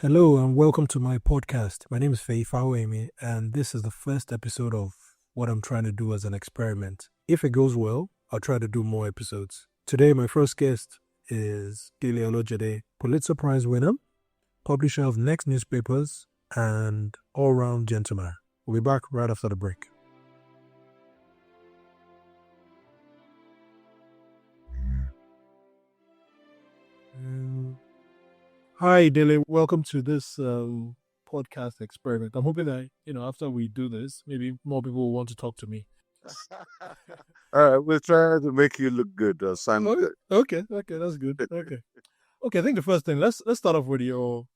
Hello and welcome to my podcast. My name is Faye Fawemi, and this is the first episode of what I'm trying to do as an experiment. If it goes well, I'll try to do more episodes. Today, my first guest is Dele Olojede, Pulitzer Prize winner, publisher of Next Newspapers, and all-round gentleman. We'll be back right after the break. Hi, Dele. Welcome to this podcast experiment. I'm hoping that, after we do this, maybe more people will want to talk to me. All right, we'll try to make you look good or sound good. Okay, that's good. Okay. I think the first thing, let's start off with your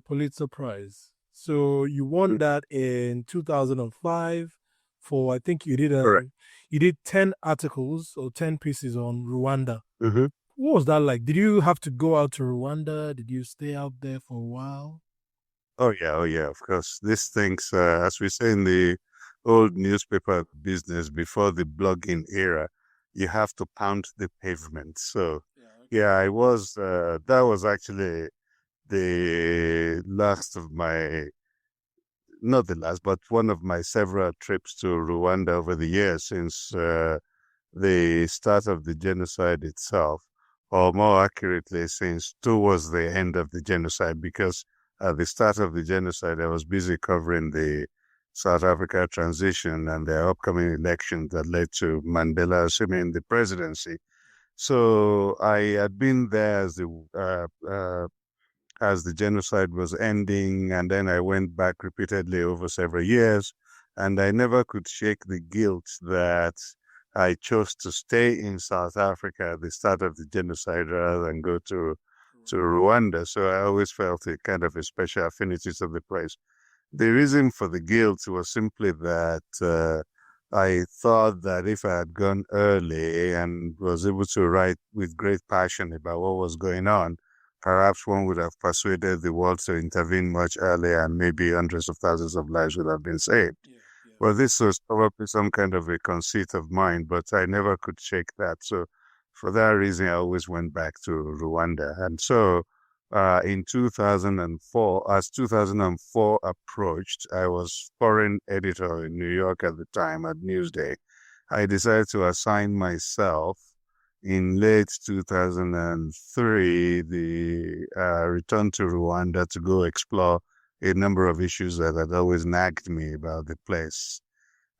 Pulitzer Prize. So you won that in 2005 for, I think Correct. you did 10 articles or 10 pieces on Rwanda. Mm-hmm. What was that like? Did you have to go out to Rwanda? Did you stay out there for a while? Oh yeah, of course. These things, as we say in the old newspaper business before the blogging era, you have to pound the pavement. So, yeah, that was actually the last of my, not the last, but one of my several trips to Rwanda over the years since the start of the genocide itself, or more accurately, since towards the end of the genocide, because at the start of the genocide, I was busy covering the South Africa transition and the upcoming election that led to Mandela assuming the presidency. So I had been there as the genocide was ending, and then I went back repeatedly over several years, and I never could shake the guilt that I chose to stay in South Africa at the start of the genocide rather than go to Rwanda. So I always felt a kind of a special affinity to the place. The reason for the guilt was simply that I thought that if I had gone early and was able to write with great passion about what was going on, perhaps one would have persuaded the world to intervene much earlier and maybe hundreds of thousands of lives would have been saved. Well, this was probably some kind of a conceit of mine, but I never could shake that. So for that reason, I always went back to Rwanda. And so in 2004, as 2004 approached, I was foreign editor in New York at the time at Newsday. I decided to assign myself in late 2003 the return to Rwanda to go explore a number of issues that had always nagged me about the place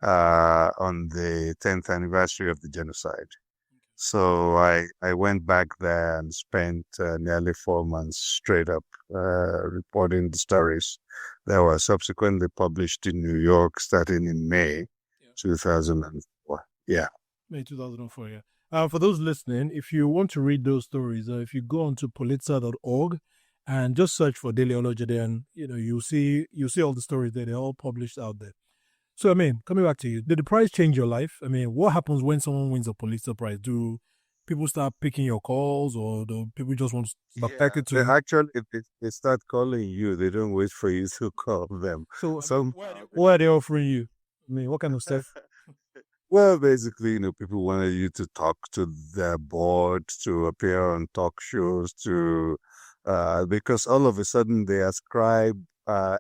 on the 10th anniversary of the genocide. So I went back there and spent nearly 4 months straight up reporting the stories that were subsequently published in New York starting in May 2004. Yeah. May 2004, yeah. For those listening, if you want to read those stories, if you go onto pulitzer.org and just search for Dele Olojede, and you'll see all the stories there. They're all published out there. So, I mean, coming back to you, did the prize change your life? I mean, what happens when someone wins a Pulitzer Prize? Do people start picking your calls, or do people just want to back it to They you? actually, if they start calling you, they don't wait for you to call them. So, Some, what are they offering you? I mean, what kind of stuff? well, basically, people wanted you to talk to their board, to appear on talk shows, because all of a sudden they ascribe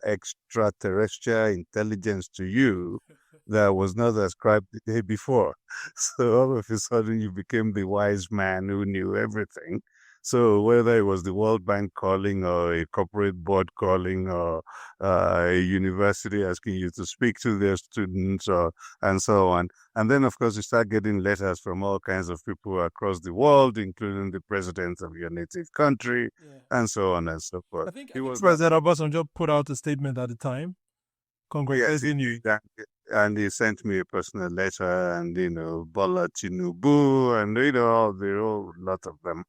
extraterrestrial intelligence to you that was not ascribed the day before. So all of a sudden you became the wise man who knew everything. So whether it was the World Bank calling or a corporate board calling or a university asking you to speak to their students or and so on. And then, of course, you start getting letters from all kinds of people across the world, including the president of your native country, and so on and so forth. I think President Obasanjo put out a statement at the time congratulating you. And he sent me a personal letter, and Bola Tinubu, and all the whole lot of them.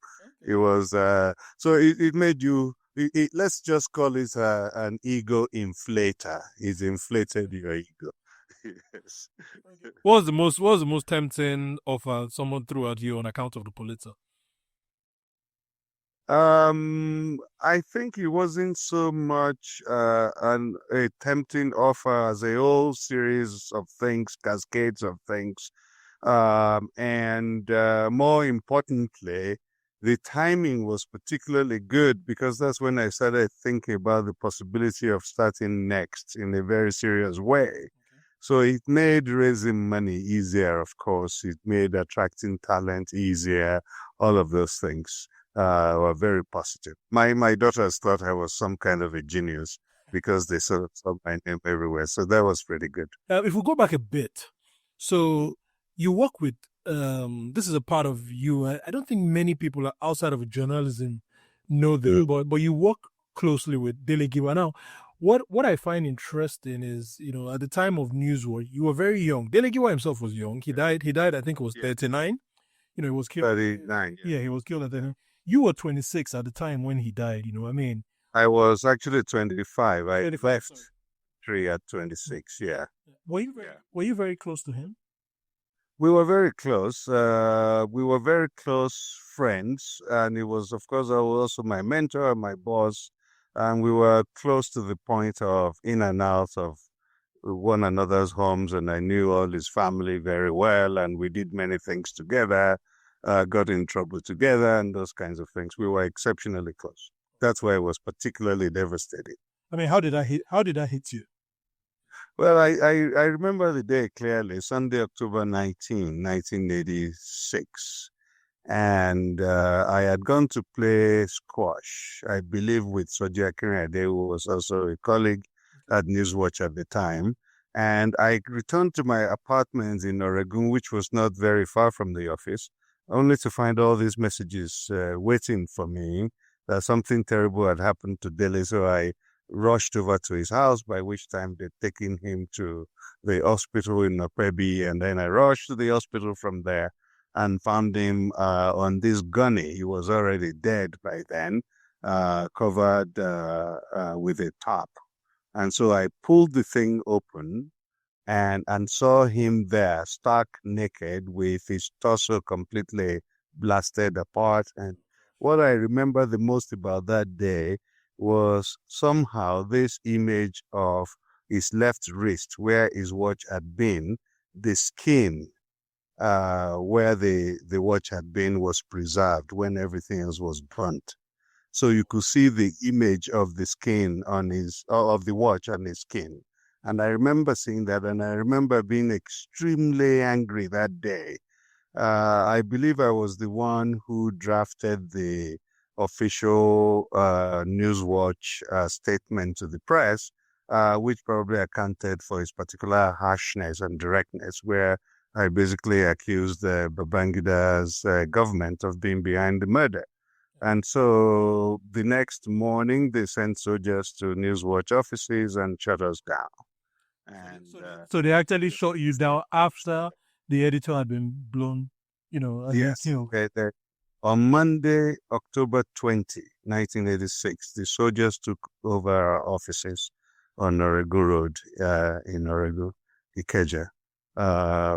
It was so it made you. Let's just call it an ego inflator. It inflated your ego. Yes. What was the most tempting offer someone threw at you on account of the Pulitzer? I think it wasn't so much a tempting offer as a whole series of things, cascades of things. And more importantly, the timing was particularly good because that's when I started thinking about the possibility of starting Next in a very serious way. So it made raising money easier, of course. It made attracting talent easier. All of those things were very positive. My daughters thought I was some kind of a genius because they sort of saw my name everywhere. So that was pretty good. If we go back a bit, so you work with, this is a part of you. I don't think many people outside of journalism know this, but you work closely with Dele Giwa. Now, what I find interesting is, at the time of Newswatch, you were very young. Dele Giwa himself was young. He died, I think it was 39. He was killed. 39. Yeah, he was killed at 39. You were 26 at the time when he died, I mean. I was actually 25. I 25, left sorry. tree at 26. Yeah. Were you very close to him? We were very close. We were very close friends, and he was, of course, also my mentor and my boss. And we were close to the point of in and out of one another's homes, and I knew all his family very well, and we did many things together, got in trouble together, and those kinds of things. We were exceptionally close. That's why it was particularly devastating. I mean, how did that hit you? Well, I remember the day clearly, Sunday, October 1986. And I had gone to play squash, I believe, with Soji Akinrade, who was also a colleague at Newswatch at the time. And I returned to my apartment in Oregon, which was not very far from the office, only to find all these messages waiting for me that something terrible had happened to Dele. So I rushed over to his house, by which time they'd taken him to the hospital in Nopebi. And then I rushed to the hospital from there and found him on this gunny. He was already dead by then, covered with a tarp. And so I pulled the thing open and saw him there, stark naked, with his torso completely blasted apart. And what I remember the most about that day was somehow this image of his left wrist, where his watch had been, the skin where the watch had been was preserved when everything else was burnt. So you could see the image of the skin on of the watch on his skin. And I remember seeing that, and I remember being extremely angry that day. I believe I was the one who drafted the official Newswatch statement to the press, which probably accounted for his particular harshness and directness, where I basically accused Babangida's government of being behind the murder. And so the next morning, they sent soldiers to Newswatch offices and shut us down. And so they actually shot you down after the editor had been blown, yes, on Monday, October 20, 1986, the soldiers took over our offices on Oregu Road in Oregu, Ikeja,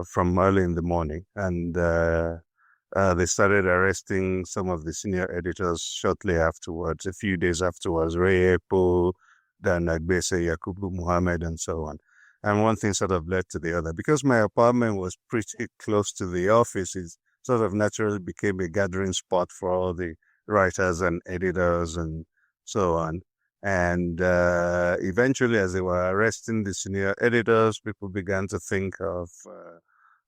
from early in the morning. And they started arresting some of the senior editors shortly afterwards, a few days afterwards, Ray Epo, Dan Agbese, Yakubu Muhammad, and so on. And one thing sort of led to the other. Because my apartment was pretty close to the office, it sort of naturally became a gathering spot for all the writers and editors and so on. And eventually, as they were arresting the senior editors, people began to think of,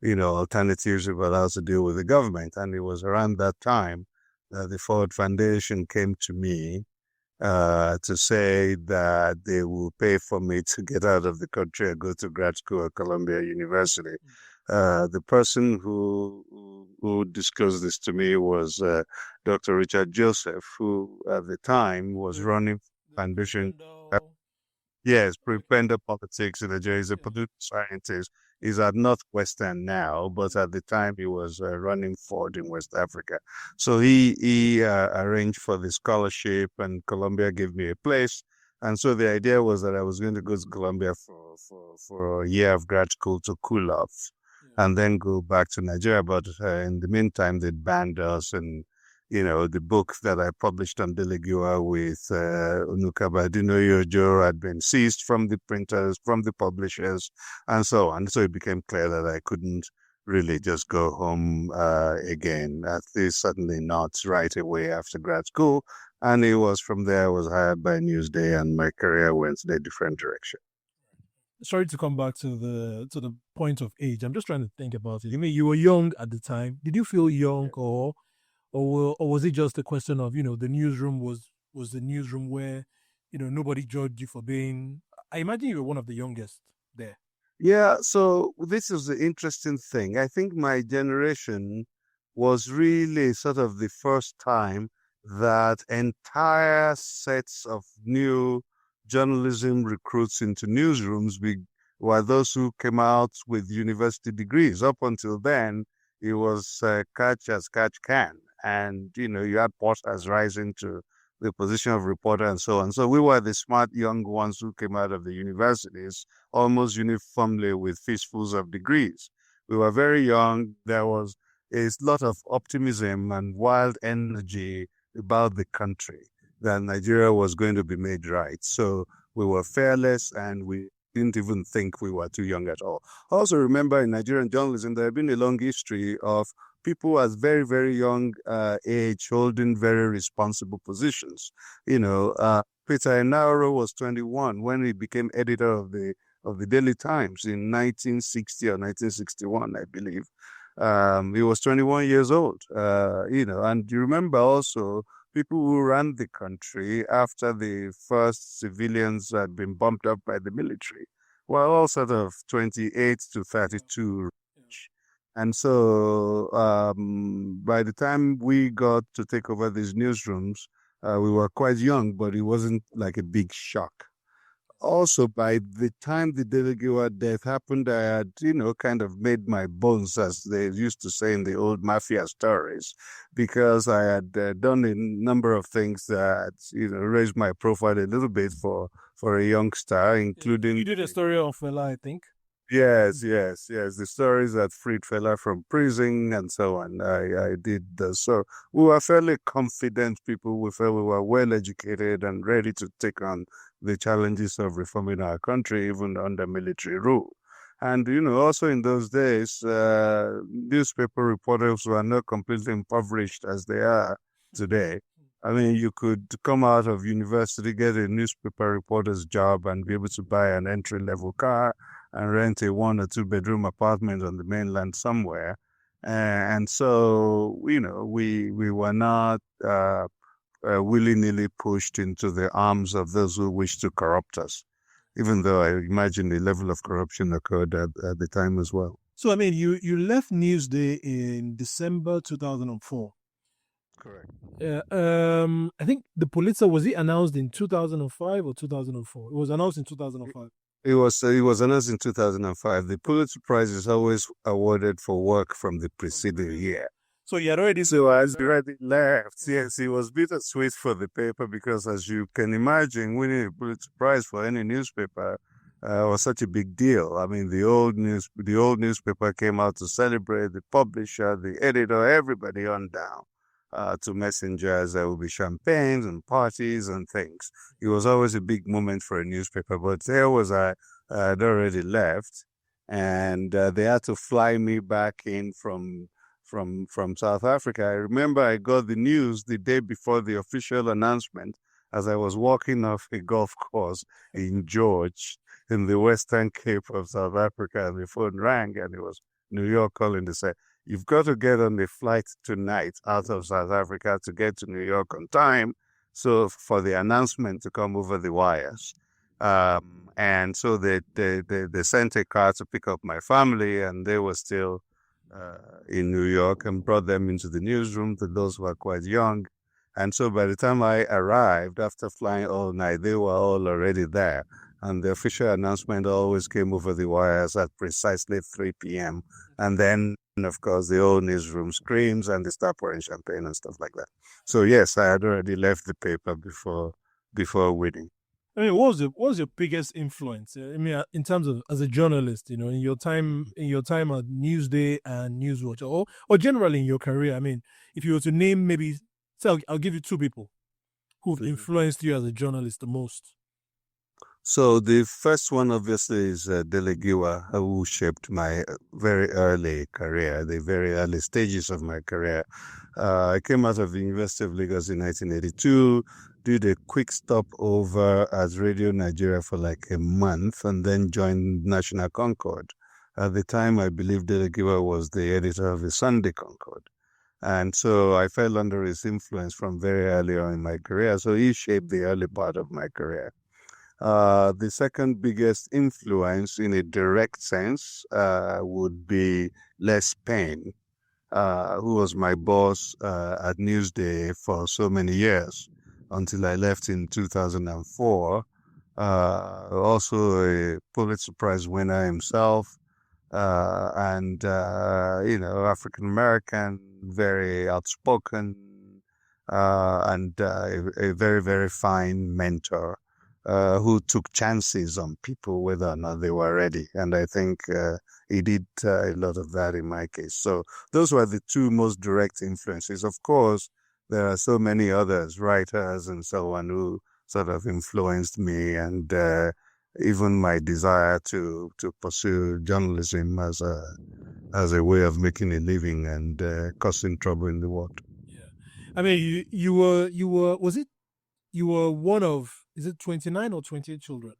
alternatives about how to deal with the government. And it was around that time that the Ford Foundation came to me to say that they will pay for me to get out of the country and go to grad school at Columbia University. The person who disclosed this to me was Dr. Richard Joseph, who at the time was running foundation. Yes, prepender politics in Nigeria. He's a political scientist. He's at Northwestern now, but at the time he was running Ford in West Africa. So he arranged for the scholarship, and Columbia gave me a place. And so the idea was that I was going to go to Columbia for a year of grad school to cool off, and then go back to Nigeria. But in the meantime, they banned us, and the book that I published on Dele Giwa with Onukabadino Yojo had been seized from the printers, from the publishers, and so on. So it became clear that I couldn't really just go home again. At least certainly not right away after grad school. And it was from there I was hired by Newsday, and my career went in a different direction. Sorry to come back to the point of age. I'm just trying to think about it. I mean, you were young at the time. Did you feel young, Yeah. or was it just a question of, the newsroom was the newsroom where, nobody judged you for being? I imagine you were one of the youngest there. Yeah, so this is the interesting thing. I think my generation was really sort of the first time that entire sets of new journalism recruits into newsrooms were those who came out with university degrees. Up until then, it was catch as catch can. And, you had posters rising to the position of reporter and so on. So we were the smart young ones who came out of the universities almost uniformly with fistfuls of degrees. We were very young. There was a lot of optimism and wild energy about the country that Nigeria was going to be made right. So we were fearless, and we didn't even think we were too young at all. I also remember in Nigerian journalism, there had been a long history of people at very, very young age holding very responsible positions. Peter Enaro was 21 when he became editor of the Daily Times in 1960 or 1961, I believe. He was 21 years old, and you remember also people who ran the country after the first civilians had been bumped up by the military were all sort of 28 to 32. And so by the time we got to take over these newsrooms, we were quite young, but it wasn't like a big shock. Also, by the time the Dele Giwa death happened, I had, kind of made my bones, as they used to say in the old mafia stories, because I had done a number of things that, raised my profile a little bit for a youngster, including. You did a story of Fela, I think. Yes, yes, yes. The stories that freed fella from prison and so on. I did those. So we were fairly confident people. We felt we were well educated and ready to take on the challenges of reforming our country, even under military rule. And, also in those days, newspaper reporters were not completely impoverished as they are today. I mean, you could come out of university, get a newspaper reporter's job, and be able to buy an entry-level car and rent a 1 or 2 bedroom apartment on the mainland somewhere. And so, we were not willy-nilly pushed into the arms of those who wish to corrupt us, even though I imagine the level of corruption occurred at the time as well. So, I mean, you left Newsday in December 2004. Correct. I think the Pulitzer, was it announced in 2005 or 2004? It was announced in 2005. It was announced in 2005. The Pulitzer Prize is always awarded for work from the preceding year. So he had already. So as he already left, yes, it was bittersweet for the paper because, as you can imagine, winning a Pulitzer Prize for any newspaper was such a big deal. I mean, the old newspaper came out to celebrate, the publisher, the editor, everybody on down. To messengers, there will be champagnes and parties and things. It was always a big moment for a newspaper. But there was I had already left, and they had to fly me back in from South Africa. I remember I got the news the day before the official announcement as I was walking off a golf course in George in the Western Cape of South Africa, and the phone rang, and it was New York calling to say, "You've got to get on the flight tonight out of South Africa to get to New York on time, so for the announcement to come over the wires." And so they sent a car to pick up my family, and they were still in New York, and brought them into the newsroom. Those who were quite young. And so by the time I arrived, after flying all night, they were all already there. And the official announcement always came over the wires at precisely 3 p.m. And then, of course, the whole newsroom screams and they start pouring champagne and stuff like that. So yes, I had already left the paper before winning. I mean, what was your biggest influence? I mean, in terms of as a journalist, in your time at Newsday and Newswatch, or generally in your career. I mean, if you were to name maybe, say, I'll give you two people who've influenced you as a journalist the most. So the first one obviously is Dele Giwa, who shaped my very early career, the very early stages of my career. I came out of the University of Lagos in 1982, did a quick stop over at Radio Nigeria for like a month, and then joined National Concord. At the time, I believe Dele Giwa was the editor of the Sunday Concord. And so I fell under his influence from very early on in my career. So he shaped the early part of my career. The second biggest influence in a direct sense would be Les Payne, who was my boss at Newsday for so many years until I left in 2004. Also a Pulitzer Prize winner himself, and African American, very outspoken, and a very, very fine mentor who took chances on people whether or not they were ready. And I think he did a lot of that in my case. So those were the two most direct influences. Of course, there are so many others, writers and so on, who sort of influenced me, and even my desire to pursue journalism as a way of making a living and causing trouble in the world. Yeah. I mean, you were was it you were one of, is it 29 or 28 children?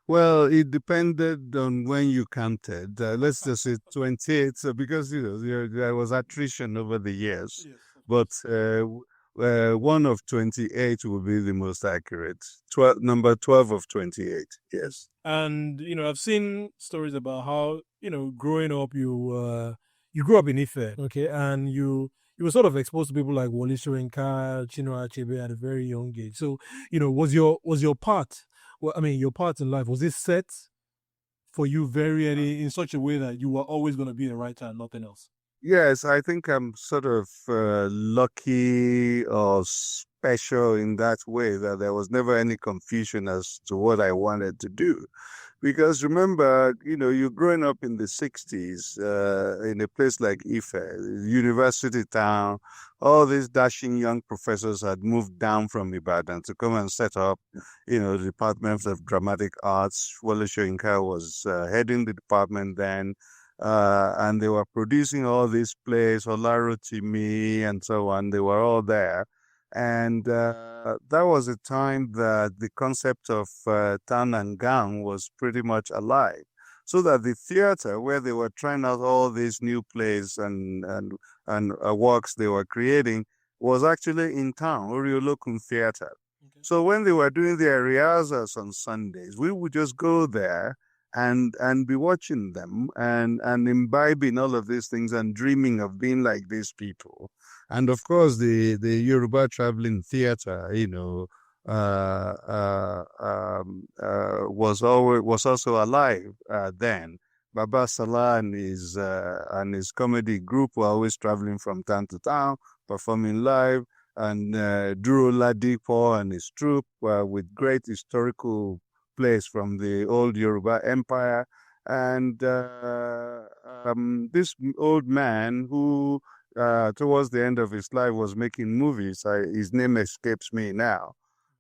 Well, it depended on when you counted. Let's just say 28, so because there was attrition over the years, Yes, of but course. one of 28 would be the most accurate. Number 12 of 28. Yes. And I've seen stories about how growing up, you grew up in Ife, okay, and you were sort of exposed to people like Wole Soyinka, Chinua Achebe at a very young age. So was your part, well, I mean, your part in life, was it set for you very early in such a way that you were always going to be the writer and nothing else? Yes, I think I'm sort of lucky or special in that way that there was never any confusion as to what I wanted to do. Because remember, you're growing up in the 60s in a place like Ife, university town. All these dashing young professors had moved down from Ibadan to come and set up, the Department of Dramatic Arts. Wole Soyinka was heading the department then, and they were producing all these plays, Olarotimi and so on. They were all there. And that was a time that the concept of town and gown was pretty much alive. So that the theater, where they were trying out all these new plays and works they were creating, was actually in town, Oriolokun Theater. Okay. So when they were doing their rehearsals on Sundays, we would just go there and be watching them and imbibing all of these things and dreaming of being like these people. And of course, the Yoruba Traveling Theater, was also alive then. Baba Salah and his comedy group were always traveling from town to town, performing live. And Duro Ladipo and his troupe with great historical plays from the old Yoruba Empire. And this old man who, towards the end of his life, was making movies. His name escapes me now.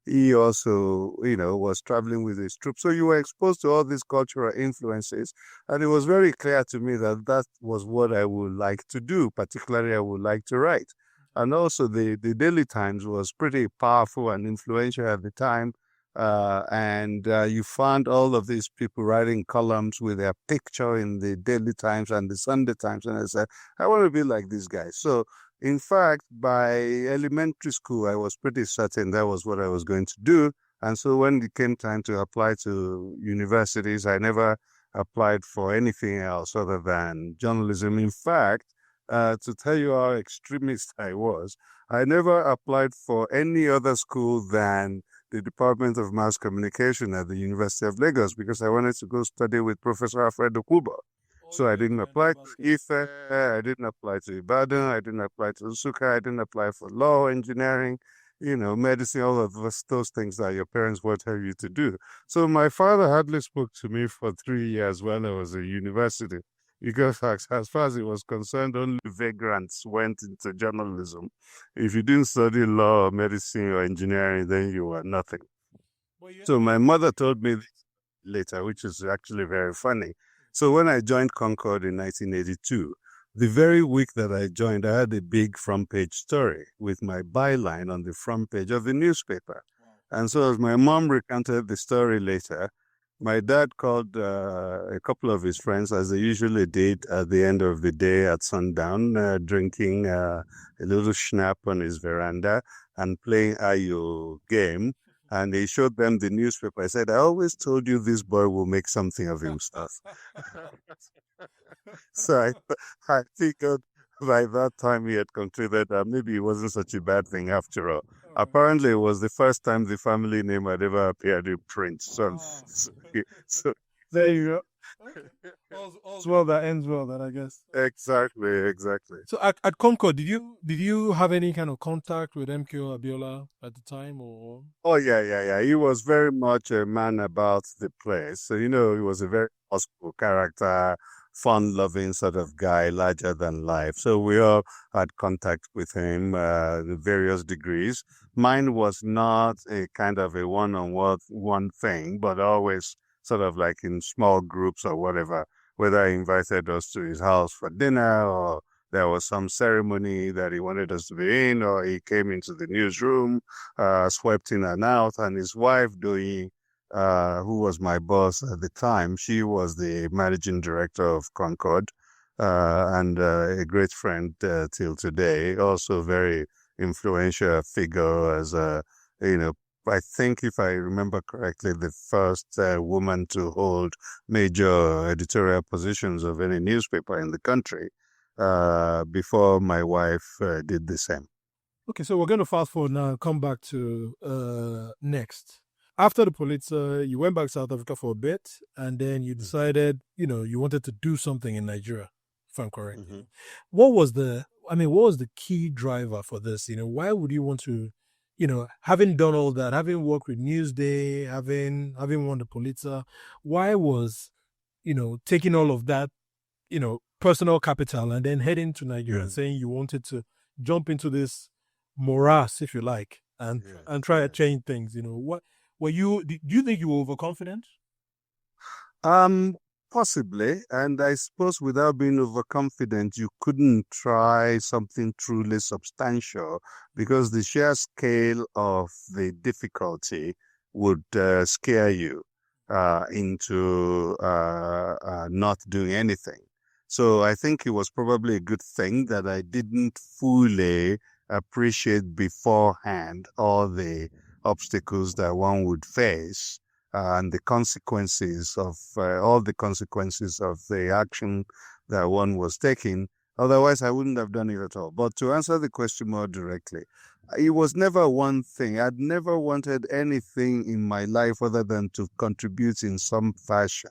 He also, was traveling with his troupe. So you were exposed to all these cultural influences. And it was very clear to me that that was what I would like to do. Particularly, I would like to write. And also the Daily Times was pretty powerful and influential at the time. And you found all of these people writing columns with their picture in the Daily Times and the Sunday Times. And I said, I want to be like these guys. So, in fact, by elementary school, I was pretty certain that was what I was going to do. And so when it came time to apply to universities, I never applied for anything else other than journalism. In fact, to tell you how extremist I was, I never applied for any other school than the Department of Mass Communication at the University of Lagos because I wanted to go study with Professor Alfredo Kuba. Oh, So I yeah, didn't yeah, I know apply about to Ife, I didn't apply to Ibadan, I didn't apply to Usuka, I didn't apply for law, engineering, medicine, all of those things that your parents will tell you to do. So my father hardly spoke to me for 3 years while I was at university because as far as he was concerned, only vagrants went into journalism. If you didn't study law or medicine or engineering, then you were nothing. So my mother told me this later, which is actually very funny. So when I joined Concord in 1982, the very week that I joined, I had a big front page story with my byline on the front page of the newspaper. And so as my mom recounted the story later, my dad called a couple of his friends, as they usually did at the end of the day at sundown, drinking a little schnapp on his veranda and playing Ayo game. And he showed them the newspaper. I said, I always told you this boy will make something of himself. So I figured by that time he had concluded that maybe it wasn't such a bad thing after all. Apparently, it was the first time the family name had ever appeared in print. So There you go. All's well that ends well, then I guess. exactly. So at Concord, did you have any kind of contact with MKO Abiola at the time, or? Oh yeah. He was very much a man about the place. So he was a very possible character, fun-loving sort of guy, larger than life. So we all had contact with him to various degrees. Mine was not a kind of a one-on-one thing, but always sort of like in small groups or whatever, whether he invited us to his house for dinner or there was some ceremony that he wanted us to be in, or he came into the newsroom, swept in and out, and his wife, Doi, who was my boss at the time, she was the managing director of Concord, and a great friend till today, also very influential figure as I think if I remember correctly, the first woman to hold major editorial positions of any newspaper in the country before my wife did the same. Okay, so we're going to fast forward now and come back to next. After the Pulitzer, you went back to South Africa for a bit, and then you decided, you wanted to do something in Nigeria, if I'm correct. Mm-hmm. What was the key driver for this? Why would you want to, having done all that, having worked with Newsday, having won the Pulitzer, why was, taking all of that, personal capital and then heading to Nigeria and saying you wanted to jump into this morass, if you like, and try to change things? What were you? Do you think you were overconfident? Possibly, and I suppose without being overconfident, you couldn't try something truly substantial because the sheer scale of the difficulty would scare you into not doing anything. So I think it was probably a good thing that I didn't fully appreciate beforehand all the obstacles that one would face and the consequences of all the consequences of the action that one was taking. Otherwise, I wouldn't have done it at all. But to answer the question more directly, it was never one thing. I'd never wanted anything in my life other than to contribute in some fashion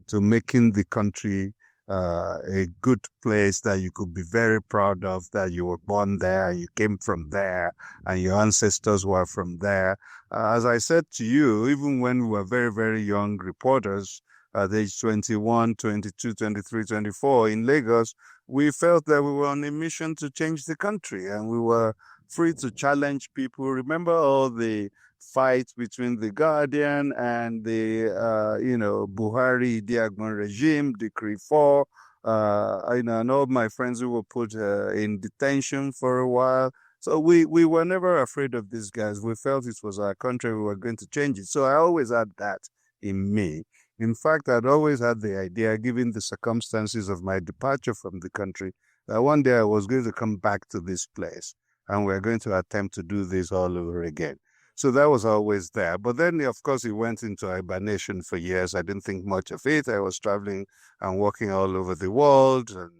to making the country a good place that you could be very proud of, that you were born there, you came from there, and your ancestors were from there. As I said to you, even when we were very, very young reporters, at age 21, 22, 23, 24 in Lagos, we felt that we were on a mission to change the country and we were free to challenge people. Remember all the fights between the Guardian and the, Buhari Diagbon regime, Decree 4, and all my friends who were put in detention for a while. So we were never afraid of these guys. We felt it was our country. We were going to change it. So I always had that in me. In fact, I'd always had the idea, given the circumstances of my departure from the country, that one day I was going to come back to this place and we're going to attempt to do this all over again. So that was always there. But then, of course, it went into hibernation for years. I didn't think much of it. I was traveling and working all over the world, and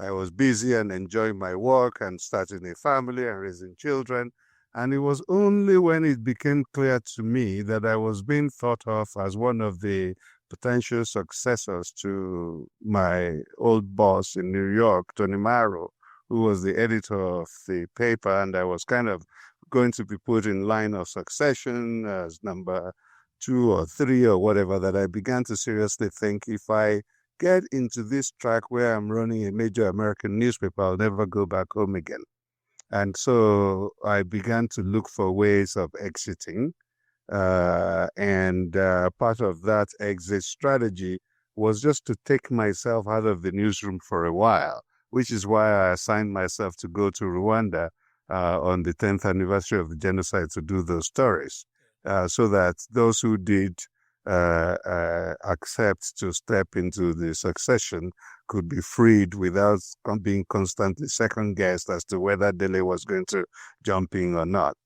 I was busy and enjoying my work and starting a family and raising children. And it was only when it became clear to me that I was being thought of as one of the potential successors to my old boss in New York, Tony Marrow, who was the editor of the paper, and I was kind of going to be put in line of succession as number 2 or 3 or whatever, that I began to seriously think, if I get into this track where I'm running a major American newspaper, I'll never go back home again. And so I began to look for ways of exiting. And part of that exit strategy was just to take myself out of the newsroom for a while, which is why I assigned myself to go to Rwanda on the 10th anniversary of the genocide to do those stories, so that those who did accept to step into the succession could be freed without being constantly second guessed as to whether Dele was going to jump in or not.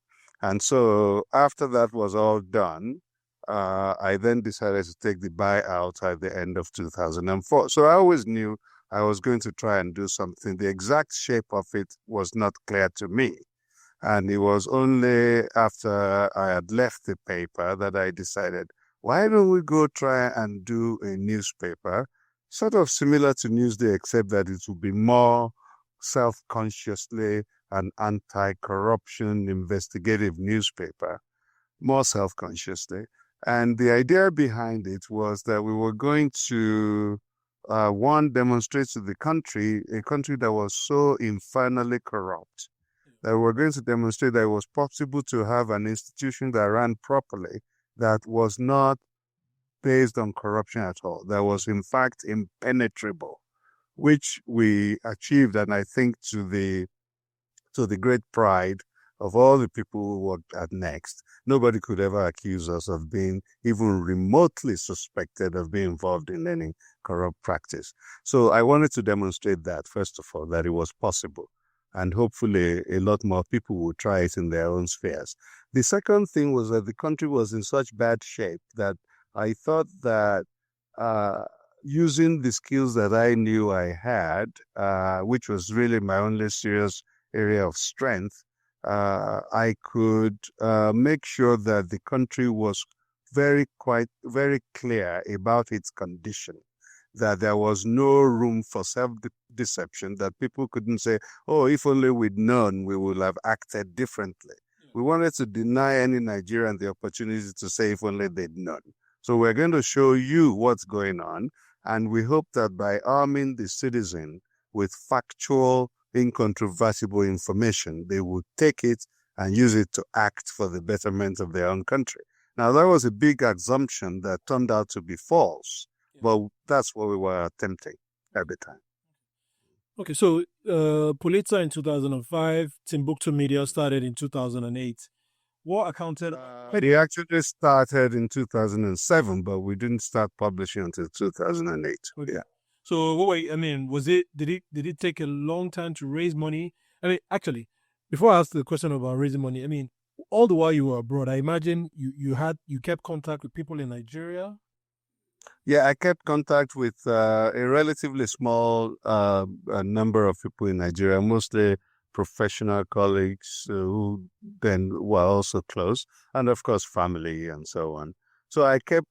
And so after that was all done, I then decided to take the buyout at the end of 2004. So I always knew I was going to try and do something. The exact shape of it was not clear to me. And it was only after I had left the paper that I decided, why don't we go try and do a newspaper, sort of similar to Newsday, except that it would be more self-consciously an anti-corruption investigative newspaper, more self-consciously. And the idea behind it was that we were going to, one, demonstrate to the country, a country that was so infernally corrupt, that we were going to demonstrate that it was possible to have an institution that ran properly, that was not based on corruption at all, that was in fact impenetrable, which we achieved, and I think to the great pride of all the people who worked at Next. Nobody could ever accuse us of being even remotely suspected of being involved in any corrupt practice. So I wanted to demonstrate that, first of all, that it was possible. And hopefully a lot more people would try it in their own spheres. The second thing was that the country was in such bad shape that I thought that using the skills that I knew I had, which was really my only serious area of strength, I could make sure that the country was very clear about its condition, that there was no room for self-deception, that people couldn't say, oh, if only we'd known, we would have acted differently. We wanted to deny any Nigerian the opportunity to say, if only they'd known. So we're going to show you what's going on, and we hope that by arming the citizen with factual, incontrovertible information, they would take it and use it to act for the betterment of their own country. Now, that was a big assumption that turned out to be false, but that's what we were attempting at the time. Okay, so Pulitzer in 2005, Timbuktu Media started in 2008. What accounted? It actually started in 2007, but we didn't start publishing until 2008. Okay. Yeah. So wait, I mean, did it take a long time to raise money? I mean, actually, before I ask the question about raising money, I mean, all the while you were abroad, I imagine you kept contact with people in Nigeria. Yeah, I kept contact with a relatively small number of people in Nigeria, mostly professional colleagues who then were also close, and of course family and so on. So I kept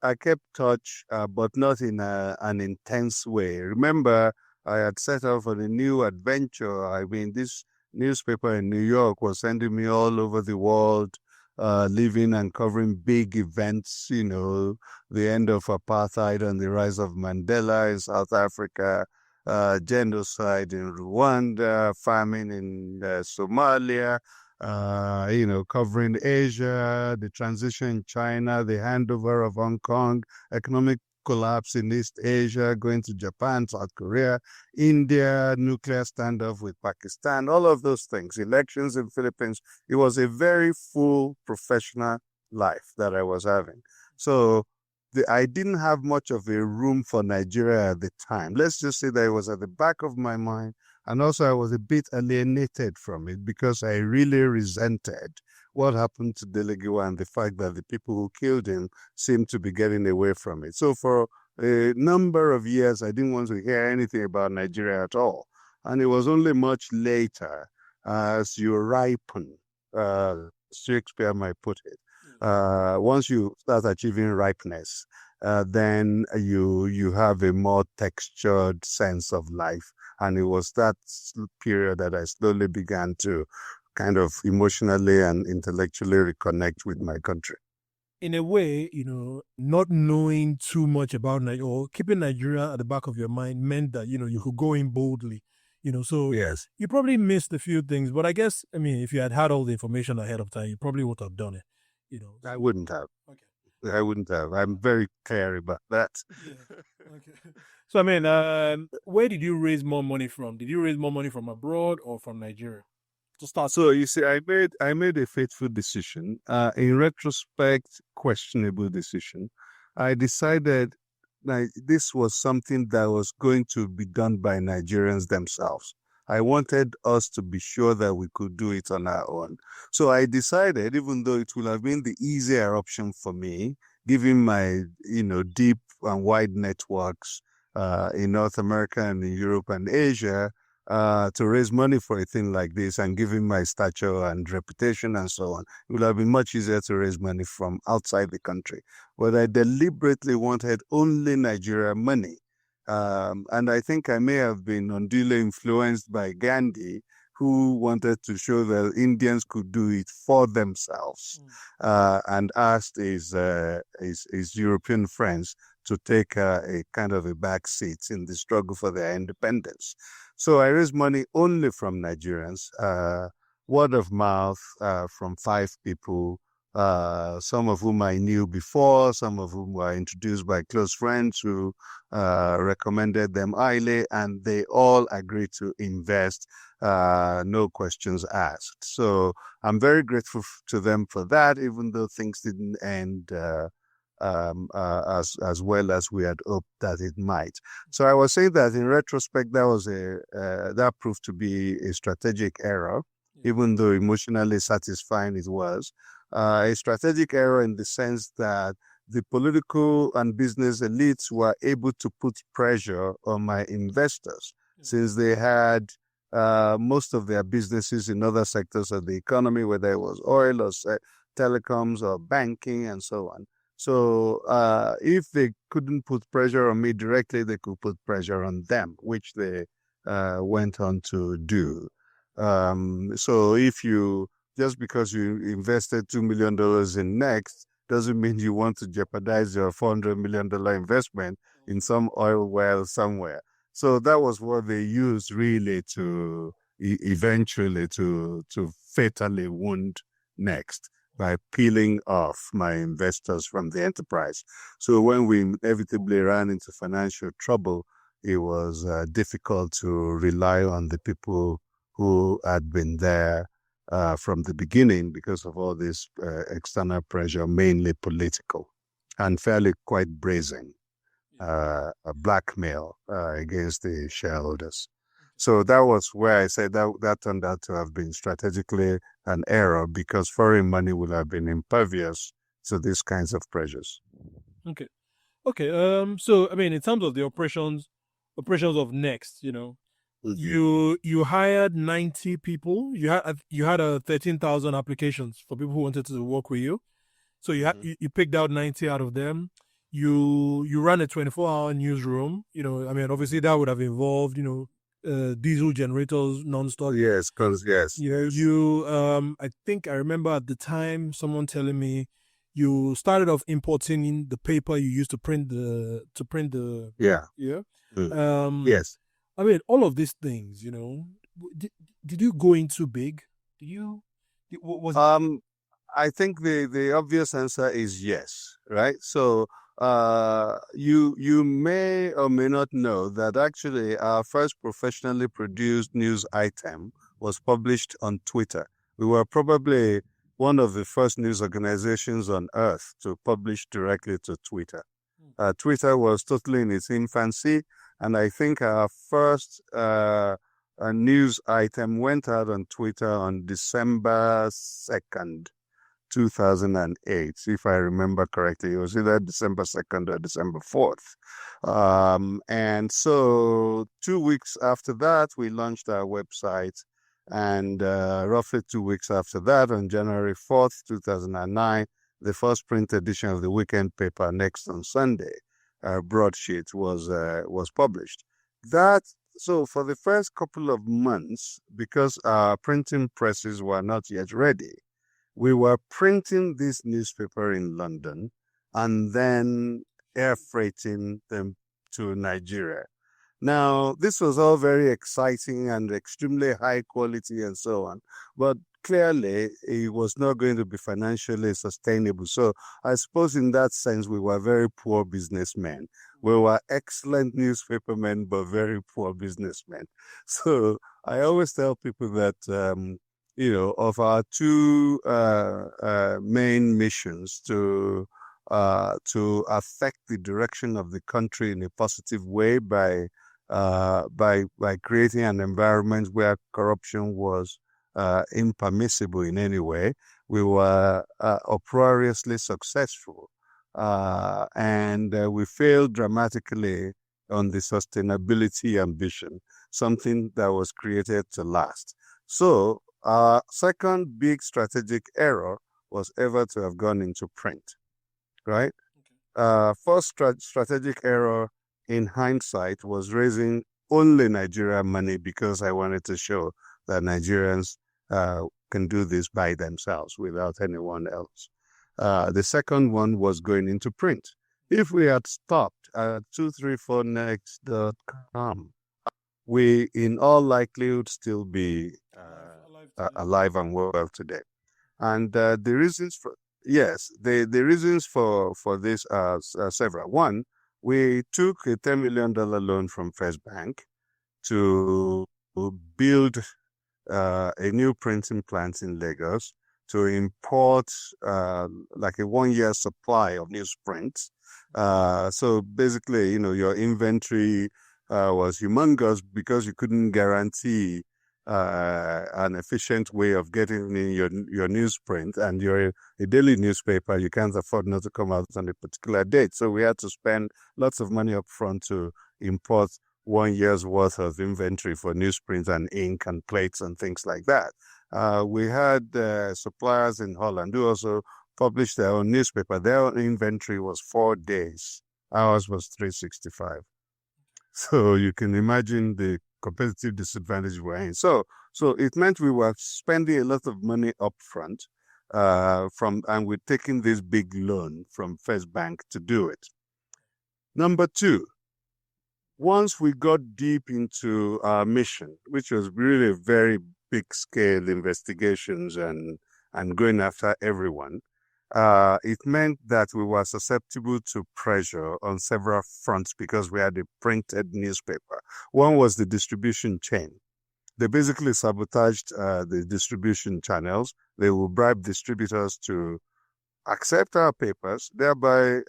touch, but not in an intense way. Remember, I had set off on a new adventure. I mean, this newspaper in New York was sending me all over the world, living and covering big events, the end of apartheid and the rise of Mandela in South Africa, genocide in Rwanda, famine in Somalia, covering Asia, the transition in China, the handover of Hong Kong, economic collapse in East Asia, going to Japan, South Korea, India, nuclear standoff with Pakistan, all of those things, elections in Philippines. It was a very full professional life that I was having. So I didn't have much of a room for Nigeria at the time. Let's just say that it was at the back of my mind. And also I was a bit alienated from it because I really resented what happened to Dele Giwa and the fact that the people who killed him seemed to be getting away from it. So for a number of years, I didn't want to hear anything about Nigeria at all. And it was only much later, as you ripen, Shakespeare might put it, once you start achieving ripeness, then you have a more textured sense of life. And it was that period that I slowly began to kind of emotionally and intellectually reconnect with my country. In a way, not knowing too much about Nigeria or keeping Nigeria at the back of your mind meant that, you could go in boldly, so yes, you probably missed a few things, but I guess, I mean, if you had all the information ahead of time, you probably would have done it. I wouldn't have. Okay. I wouldn't have. I'm very clear about that. Yeah. Okay. So I mean, where did you raise more money from? Did you raise more money from abroad or from Nigeria? To start. So you see, I made a fateful decision. In retrospect, questionable decision. I decided that this was something that was going to be done by Nigerians themselves. I wanted us to be sure that we could do it on our own. So I decided, even though it would have been the easier option for me, given my deep and wide networks in North America and in Europe and Asia, to raise money for a thing like this, and given my stature and reputation and so on, it would have been much easier to raise money from outside the country. But I deliberately wanted only Nigeria money. And I think I may have been unduly influenced by Gandhi, who wanted to show that Indians could do it for themselves, and asked his European friends to take a kind of a back seat in the struggle for their independence. So I raised money only from Nigerians, word of mouth, from 5 people, some of whom I knew before, some of whom were introduced by close friends who recommended them highly, and they all agreed to invest, no questions asked. So I'm very grateful to them for that, even though things didn't end as well as we had hoped that it might. So I was saying that in retrospect, that proved to be a strategic error, even though emotionally satisfying it was. A strategic error in the sense that the political and business elites were able to put pressure on my investors, since they had most of their businesses in other sectors of the economy, whether it was oil or telecoms or banking and so on. So if they couldn't put pressure on me directly, they could put pressure on them, which they went on to do. So just because you invested $2 million in Next, doesn't mean you want to jeopardize your $400 million investment in some oil well somewhere. So that was what they used really to eventually to fatally wound Next, by peeling off my investors from the enterprise. So when we inevitably ran into financial trouble, it was difficult to rely on the people who had been there from the beginning, because of all this external pressure, mainly political, and fairly quite brazen blackmail against the shareholders. So that was where I said that turned out to have been strategically an error, because foreign money would have been impervious to these kinds of pressures. Okay. Okay. So I mean, in terms of the operations of Next, you hired 90 people. You had 13,000 applications for people who wanted to work with you. So you picked out 90 out of them. You ran a 24-hour newsroom. I mean, obviously that would have involved diesel generators nonstop. Yes, because yes. I think I remember at the time someone telling me you started off importing the paper you used to print the Yeah. Yes. I mean, all of these things, did you go into big? Was I think the obvious answer is yes, right? So you may or may not know that actually our first professionally produced news item was published on Twitter. We were probably one of the first news organizations on earth to publish directly to Twitter. Twitter was totally in its infancy, and I think our first news item went out on Twitter on December 2nd, 2008, if I remember correctly. It was either December 2nd or December 4th. And so 2 weeks after that, we launched our website. And roughly 2 weeks after that, on January 4th, 2009, the first print edition of the weekend paper, Next on Sunday, broadsheet, was published. So for the first couple of months, because our printing presses were not yet ready, we were printing this newspaper in London and then air freighting them to Nigeria. Now, this was all very exciting and extremely high quality and so on, but clearly it was not going to be financially sustainable. So I suppose in that sense, we were very poor businessmen. We were excellent newspapermen, but very poor businessmen. So I always tell people that, of our two main missions to affect the direction of the country in a positive way by creating an environment where corruption was impermissible in any way. We were uproariously successful, and we failed dramatically on the sustainability ambition, something that was created to last. So our second big strategic error was ever to have gone into print, right? First strategic error in hindsight was raising only Nigerian money because I wanted to show that Nigerians can do this by themselves without anyone else. The second one was going into print. If we had stopped at 234next.com, we in all likelihood still be alive and well today. And the reasons for the reasons for this are several. One, we took a $10 million loan from First Bank to build a new printing plant in Lagos, to import like a 1-year supply of newsprint. So basically, your inventory was humongous because you couldn't guarantee an efficient way of getting in your newsprint, and you're a daily newspaper, you can't afford not to come out on a particular date. So we had to spend lots of money up front to import 1 year's worth of inventory for newsprint and ink and plates and things like that. We had suppliers in Holland who also published their own newspaper. Their own inventory was 4 days. Ours was 365. So you can imagine the competitive disadvantage we're in. So it meant we were spending a lot of money up front and we're taking this big loan from First Bank to do it. Number two, once we got deep into our mission, which was really very big scale investigations and going after everyone, it meant that we were susceptible to pressure on several fronts because we had a printed newspaper. One was the distribution chain. They basically sabotaged the distribution channels. They will bribe distributors to accept our papers, thereby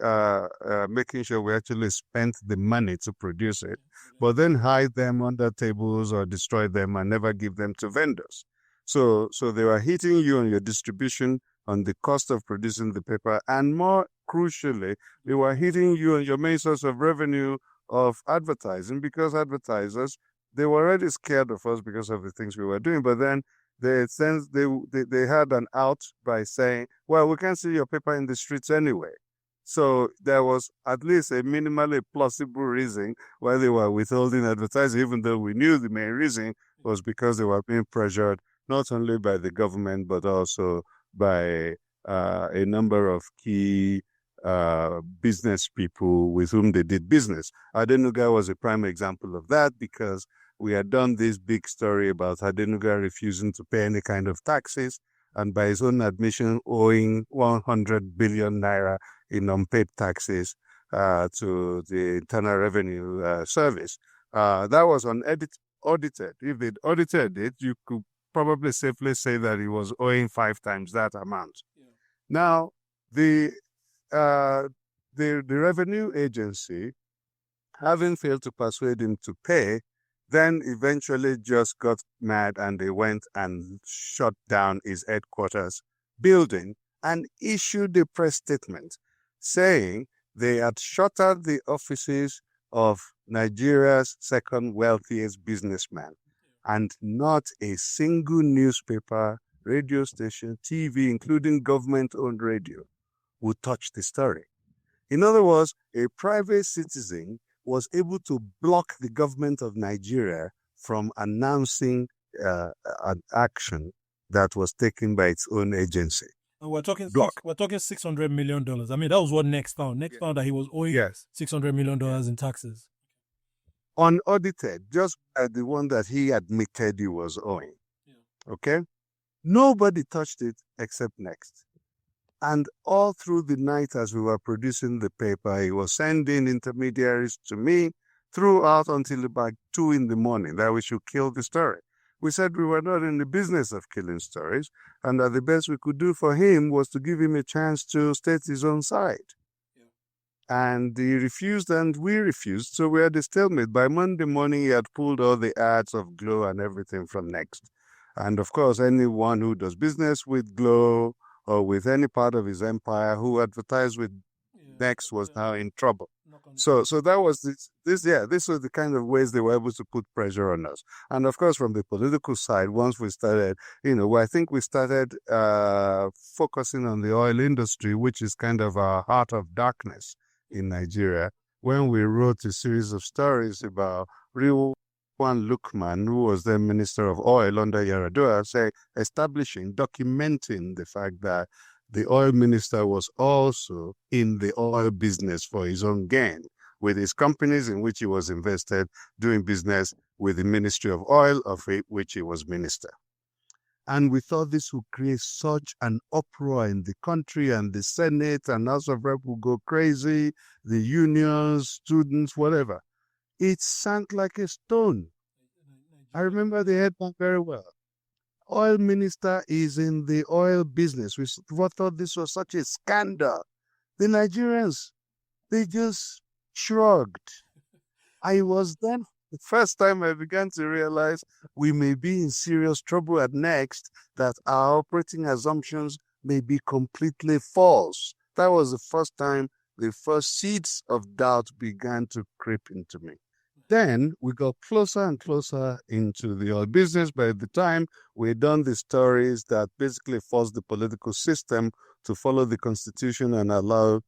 making sure we actually spent the money to produce it, but then hide them under tables or destroy them and never give them to vendors. So they were hitting you on your distribution, on the cost of producing the paper, and more crucially, they were hitting you on your main source of revenue of advertising, because advertisers, they were already scared of us because of the things we were doing, but then they had an out by saying, well, we can't see your paper in the streets anyway. So there was at least a minimally plausible reason why they were withholding advertising, even though we knew the main reason was because they were being pressured not only by the government, but also by a number of key business people with whom they did business. Adenuga was a prime example of that, because we had done this big story about Adenuga refusing to pay any kind of taxes, and by his own admission, owing 100 billion naira in unpaid taxes to the Internal Revenue Service. That was audited. If they'd audited it, you could probably safely say that he was owing 5 times that amount. Yeah. Now, the revenue agency, having failed to persuade him to pay, then eventually just got mad, and they went and shut down his headquarters building and issued a press statement saying they had shuttered the offices of Nigeria's second wealthiest businessman, and not a single newspaper, radio station, TV, including government-owned radio, would touch the story. In other words, a private citizen was able to block the government of Nigeria from announcing an action that was taken by its own agency. And we're talking $600 million. I mean, that was what Next found. Next found that he was owing $600 million in taxes. unaudited, just the one that he admitted he was owing. Okay? Nobody touched it except Next. And all through the night as we were producing the paper, he was sending intermediaries to me throughout until about 2 in the morning that we should kill the story. We said we were not in the business of killing stories, and that the best we could do for him was to give him a chance to state his own side. And he refused and we refused, so we had a stalemate. By Monday morning, he had pulled all the ads of Glow and everything from Next. And of course, anyone who does business with Glow or with any part of his empire who advertised with Next was now in trouble. So that was this was the kind of ways they were able to put pressure on us. And of course, from the political side, once we started, I think we started focusing on the oil industry, which is kind of our heart of darkness in Nigeria, when we wrote a series of stories about Rilwan Lukman, who was then Minister of Oil under Yaradua, documenting the fact that the oil minister was also in the oil business for his own gain, with his companies in which he was invested, doing business with the Ministry of Oil, of which he was minister. And we thought this would create such an uproar in the country, and the Senate and House of Rep would go crazy, the unions, students, whatever. It sank like a stone. I remember the headline very well. Oil minister is in the oil business. We thought this was such a scandal. The Nigerians, they just shrugged. I was then the first time I began to realize we may be in serious trouble at Next, that our operating assumptions may be completely false. That was the first time the first seeds of doubt began to creep into me. Then we got closer and closer into the oil business. By the time we had done the stories that basically forced the political system to follow the constitution and allow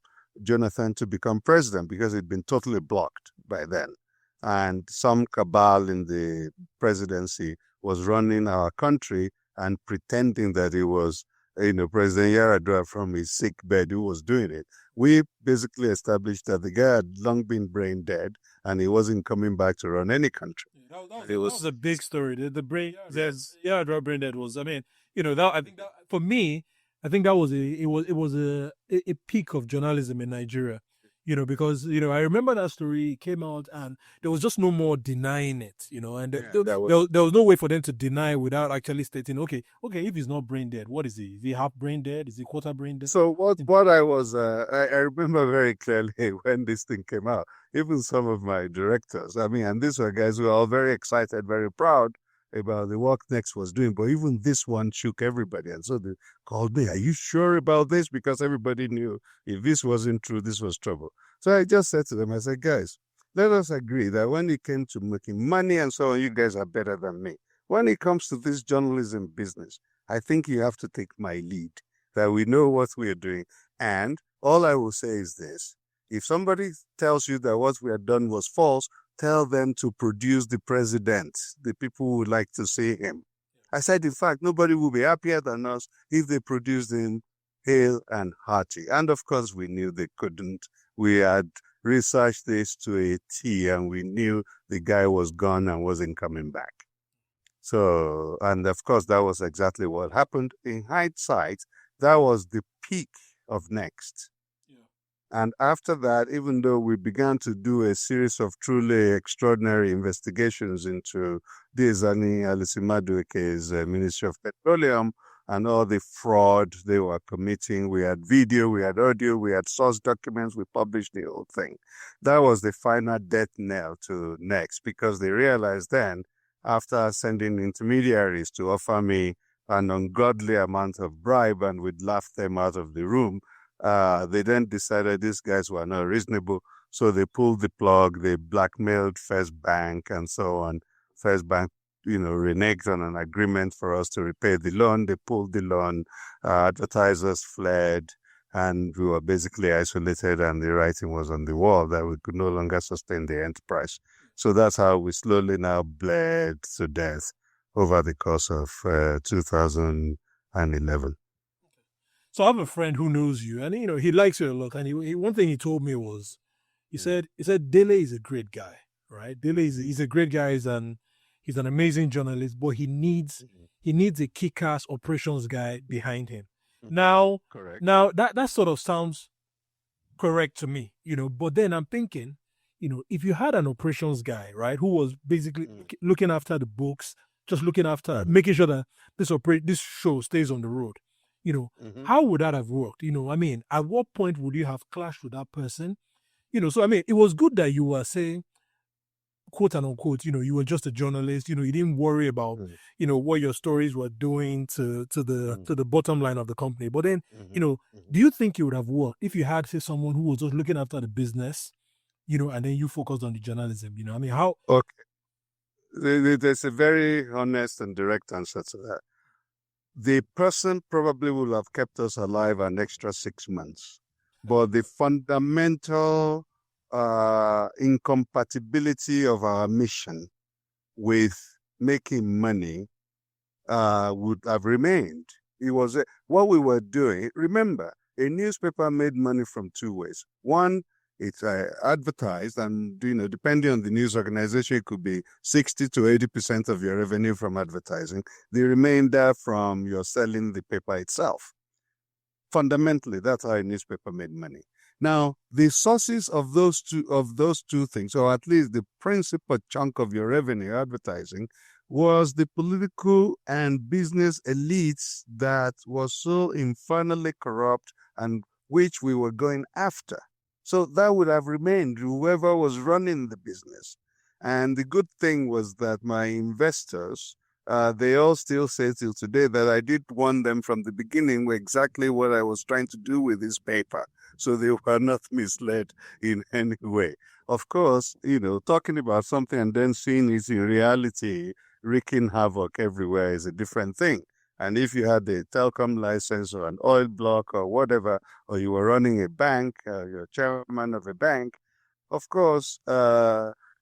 Jonathan to become president, because it'd been totally blocked by then. And some cabal in the presidency was running our country and pretending that it was, President Yaradua from his sick bed who was doing it. We basically established that the guy had long been brain dead and he wasn't coming back to run any country. That was a big story. The brain, Yaradua brain dead was. I mean, I think that for me, I think that was a peak of journalism in Nigeria. Because I remember that story came out and there was just no more denying it, and there was no way for them to deny without actually stating, okay, if he's not brain dead, what is he? Is he half brain dead? Is he quarter brain dead? So what I was, I remember very clearly when this thing came out, even some of my directors, and these were guys who were all very excited, very proud about the work Next was doing, but even this one shook everybody. And so they called me, are you sure about this? Because everybody knew if this wasn't true, this was trouble. So I just said to them, I said, guys, let us agree that when it came to making money and so on, you guys are better than me. When it comes to this journalism business, I think you have to take my lead, that we know what we are doing. And all I will say is this: if somebody tells you that what we have done was false, tell them to produce the president. The people would like to see him. I said, in fact, nobody will be happier than us if they produced him hale and hearty. And of course, we knew they couldn't. We had researched this to a T, and we knew the guy was gone and wasn't coming back. So, and of course, that was exactly what happened. In hindsight, that was the peak of Next. And after that, even though we began to do a series of truly extraordinary investigations into Diezani Alisimadueke's Ministry of Petroleum and all the fraud they were committing, we had video, we had audio, we had source documents, we published the whole thing. That was the final death knell to Next, because they realized then, after sending intermediaries to offer me an ungodly amount of bribe and we'd laugh them out of the room, they then decided these guys were not reasonable, so they pulled the plug. They blackmailed First Bank and so on. First Bank, reneged on an agreement for us to repay the loan. They pulled the loan. Advertisers fled, and we were basically isolated, and the writing was on the wall that we could no longer sustain the enterprise. So that's how we slowly now bled to death over the course of 2011. So I have a friend who knows you, and he likes you a lot. And he one thing he told me was, he said Dele is a great guy. right? Dele is he's a great guy. He's an amazing journalist, but he needs a kick-ass operations guy behind him. Now, Correct. that sort of sounds correct to me, But then I'm thinking, if you had an operations guy, right, who was basically looking after the books, just looking after making sure that this show stays on the road, how would that have worked? I mean, at what point would you have clashed with that person? So I mean, it was good that you were saying, quote and unquote, you were just a journalist, you didn't worry about, what your stories were doing to the bottom line of the company. But then, do you think it would have worked if you had, say, someone who was just looking after the business, and then you focused on the journalism? I mean, how? Okay. There's a very honest and direct answer to that. The person probably would have kept us alive an extra 6 months. But the fundamental incompatibility of our mission with making money would have remained. It was what we were doing. Remember, a newspaper made money from two ways. One, it's advertised, and depending on the news organization, it could be 60 to 80% of your revenue from advertising. The remainder from your selling the paper itself. Fundamentally, that's how a newspaper made money. Now, the sources of those two things, or at least the principal chunk of your revenue, advertising, was the political and business elites that was so infernally corrupt and which we were going after. So that would have remained whoever was running the business. And the good thing was that my investors, they all still say till today that I did warn them from the beginning exactly what I was trying to do with this paper. So they were not misled in any way. Of course, talking about something and then seeing it in reality wreaking havoc everywhere is a different thing. And if you had a telecom license or an oil block or whatever, or you were running a bank, you're chairman of a bank, of course,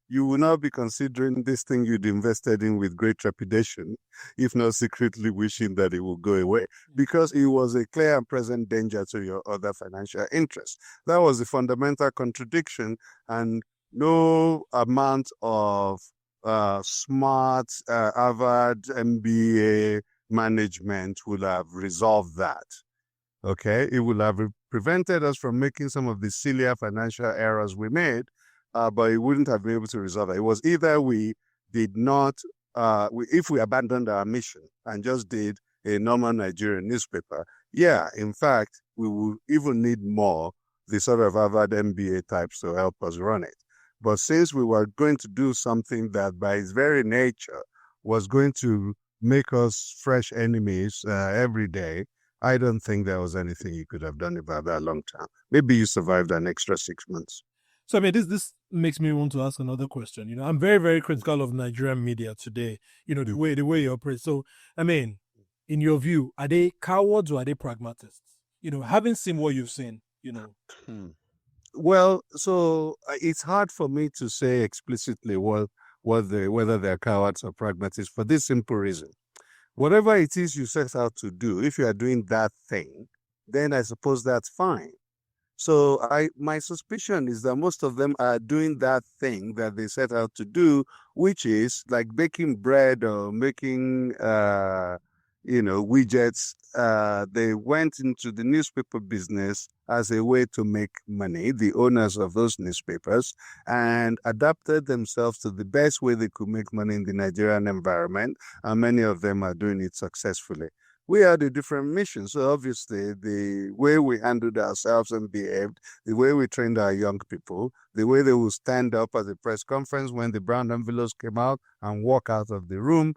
you will now be considering this thing you'd invested in with great trepidation, if not secretly wishing that it will go away, because it was a clear and present danger to your other financial interests. That was the fundamental contradiction, and no amount of smart Harvard MBA management would have resolved that. Okay, it would have prevented us from making some of the sillier financial errors we made, but it wouldn't have been able to resolve it. It was either we did not, if we abandoned our mission and just did a normal Nigerian newspaper, in fact, we would even need more the sort of Harvard MBA types to help us run it. But since we were going to do something that by its very nature was going to make us fresh enemies every day, I don't think there was anything you could have done about that long term. Maybe you survived an extra 6 months. So I mean, this makes me want to ask another question. I'm very, very critical of Nigerian media today. The way you operate. So I mean, in your view, are they cowards or are they pragmatists? Having seen what you've seen, Well, so it's hard for me to say explicitly whether they're cowards or pragmatists for this simple reason. Whatever it is you set out to do, if you are doing that thing, then I suppose that's fine. So my suspicion is that most of them are doing that thing that they set out to do, which is like baking bread or making, widgets. They went into the newspaper business as a way to make money, the owners of those newspapers, and adapted themselves to the best way they could make money in the Nigerian environment, and many of them are doing it successfully. We had a different mission. So obviously the way we handled ourselves and behaved, the way we trained our young people, the way they would stand up at the press conference when the brown envelopes came out and walk out of the room,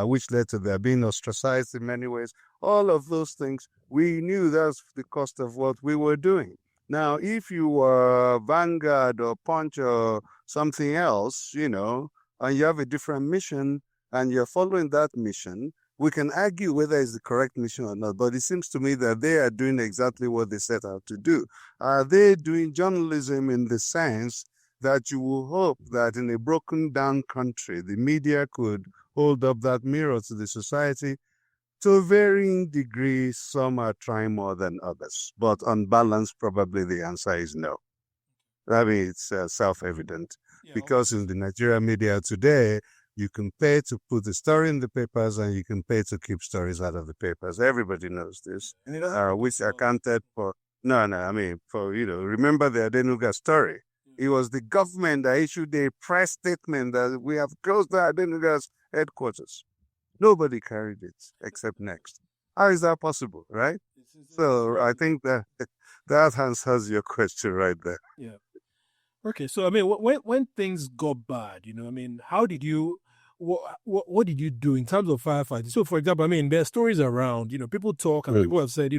which led to their being ostracized in many ways. All of those things, we knew that's the cost of what we were doing. Now, if you were Vanguard or Punch or something else, and you have a different mission and you're following that mission, we can argue whether it's the correct mission or not, but it seems to me that they are doing exactly what they set out to do. Are they doing journalism in the sense that you will hope that in a broken down country, the media could hold up that mirror to the society? To varying degrees, some are trying more than others, but on balance, probably the answer is no. I mean, it's self-evident. because in the Nigerian media today, you can pay to put the story in the papers and you can pay to keep stories out of the papers. Everybody knows this, which accounted for, no, I mean, for, remember the Adenuga story. It was the government that issued a press statement that we have closed the Adenuga's headquarters. Nobody carried it except Next. How is that possible, right? So I think that answers your question right there. Yeah. Okay, so I mean, when things got bad, I mean, how did you, what did you do in terms of firefighting? So, for example, I mean, there are stories around, people talk and people have said,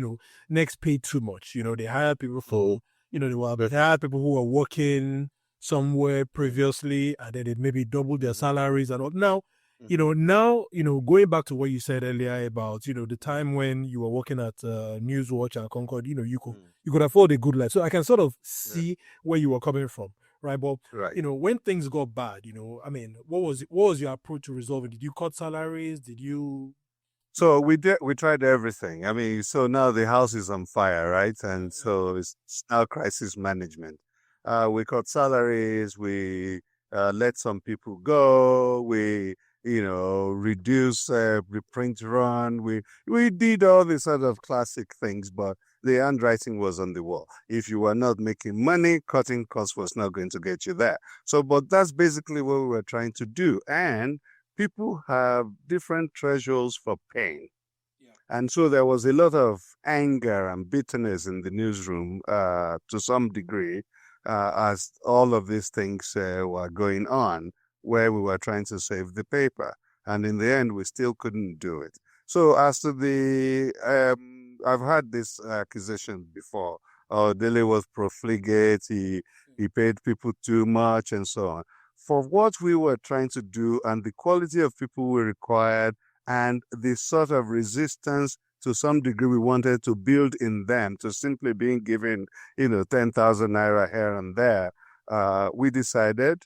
Next paid too much. They hired people for, they hired people who were working somewhere previously and then it maybe doubled their salaries and all. Now, going back to what you said earlier about, the time when you were working at Newswatch and Concord, you could afford a good life. So I can sort of see where you were coming from, right? But when things got bad, I mean, what was your approach to resolving? Did you cut salaries? Did you? So we tried everything. I mean, so now the house is on fire, right? And so it's now crisis management. We cut salaries. We let some people go. We reduce reprint run. We did all these sort of classic things, but the handwriting was on the wall. If you were not making money, cutting costs was not going to get you there. So, but that's basically what we were trying to do. And people have different thresholds for pain. And so there was a lot of anger and bitterness in the newsroom to some degree as all of these things were going on, where we were trying to save the paper. And in the end, we still couldn't do it. So as to the, I've had this accusation before. Oh, Dele was profligate, he paid people too much and so on. For what we were trying to do and the quality of people we required and the sort of resistance to some degree we wanted to build in them to simply being given, 10,000 naira here and there, we decided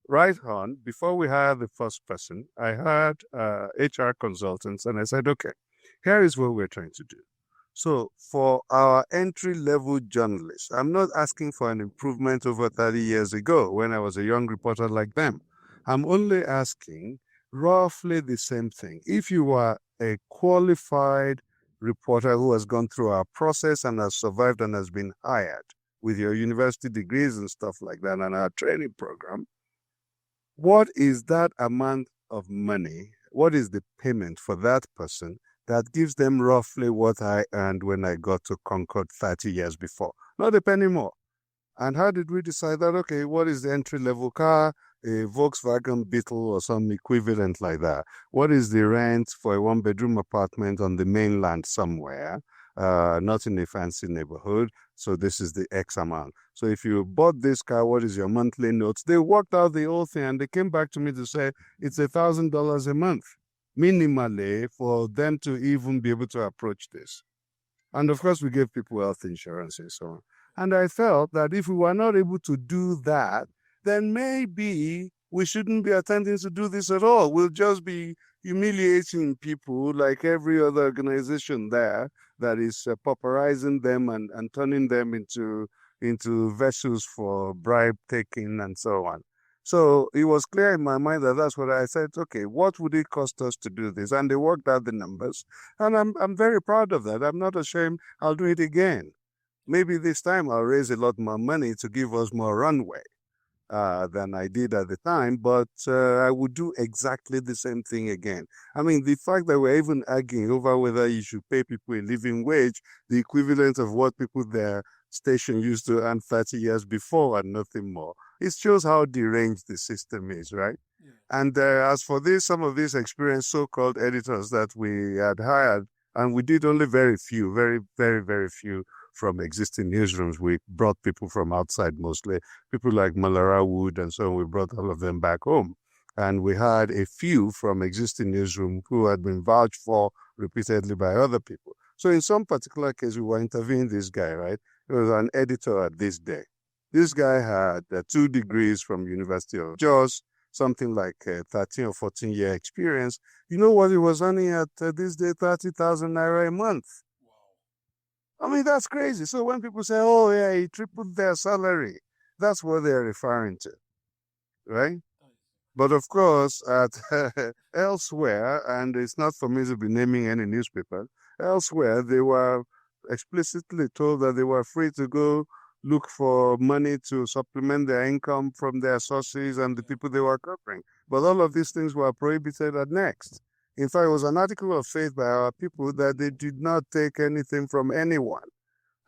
right on, before we hired the first person, I hired HR consultants and I said, okay, here is what we're trying to do. So for our entry-level journalists, I'm not asking for an improvement over 30 years ago when I was a young reporter like them. I'm only asking roughly the same thing. If you are a qualified reporter who has gone through our process and has survived and has been hired with your university degrees and stuff like that and our training program, what is that amount of money? What is the payment for that person that gives them roughly what I earned when I got to Concord 30 years before? Not a penny more. And how did we decide that? Okay, what is the entry-level car? A Volkswagen Beetle or some equivalent like that. What is the rent for a one-bedroom apartment on the mainland somewhere, not in a fancy neighborhood? So this is the X amount. So if you bought this car, what is your monthly notes? They worked out the whole thing and they came back to me to say it's $1,000 a month, minimally, for them to even be able to approach this. And of course, we gave people health insurance and so on. And I felt that if we were not able to do that, then maybe we shouldn't be attempting to do this at all. We'll just be humiliating people like every other organization there that is pauperizing them and turning them into vessels for bribe taking and so on. So it was clear in my mind that that's what I said. Okay, what would it cost us to do this? And they worked out the numbers, and I'm very proud of that. I'm not ashamed. I'll do it again. Maybe this time I'll raise a lot more money to give us more runway than I did at the time, but I would do exactly the same thing again. I mean, the fact that we're even arguing over whether you should pay people a living wage, the equivalent of what people their station used to earn 30 years before and nothing more, it shows how deranged the system is, right? Yeah. And as for some of these experienced so-called editors that we had hired, and we did only very few, very, very, very few from existing newsrooms. We brought people from outside mostly, people like Malara Wood and so on. We brought all of them back home. And we had a few from existing newsroom who had been vouched for repeatedly by other people. So in some particular case, we were interviewing this guy, right? He was an editor at this day. This guy had 2 degrees from University of Jos, something like 13 or 14-year experience. You know what he was earning at this day? 30,000 naira a month. I mean, that's crazy. So when people say, oh, yeah, he tripled their salary, that's what they're referring to. right? But of course, at elsewhere, and it's not for me to be naming any newspaper, elsewhere they were explicitly told that they were free to go look for money to supplement their income from their sources and the people they were covering. But all of these things were prohibited at Next. In fact, it was an article of faith by our people that they did not take anything from anyone.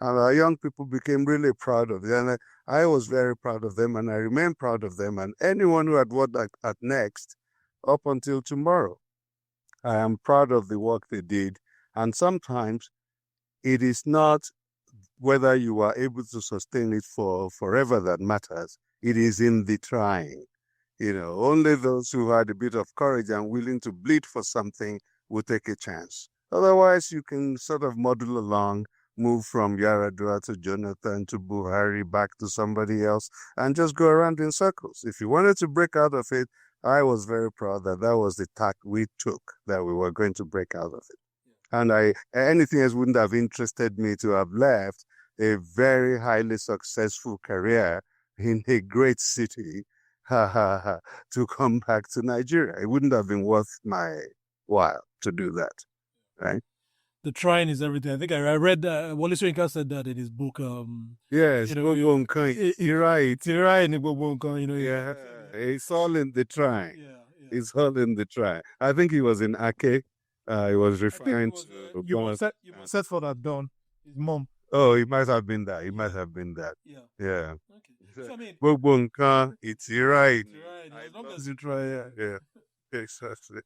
And our young people became really proud of it. And I was very proud of them, and I remain proud of them. And anyone who had worked at Next up until tomorrow, I am proud of the work they did. And sometimes it is not whether you are able to sustain it for forever that matters. It is in the trying. Only those who had a bit of courage and willing to bleed for something will take a chance. Otherwise, you can sort of muddle along, move from Yaradua to Jonathan to Buhari back to somebody else, and just go around in circles. If you wanted to break out of it, I was very proud that that was the tack we took, that we were going to break out of it. And anything else wouldn't have interested me to have left a very highly successful career in a great city to come back to Nigeria. It wouldn't have been worth my while to do that, right? The trying is everything. I think I read Wole Soyinka said that in his book. Yes, you're right. You're right. Yeah, it's all in the trying. Yeah, yeah. It's all in the trying. I think he was in Ake. He was referring to you must set for that Don, his mom. Oh, he might have been that. He might have been that. Yeah. Yeah. Okay. So, I mean, it's right. It's right. As long as you try, Yeah. Exactly.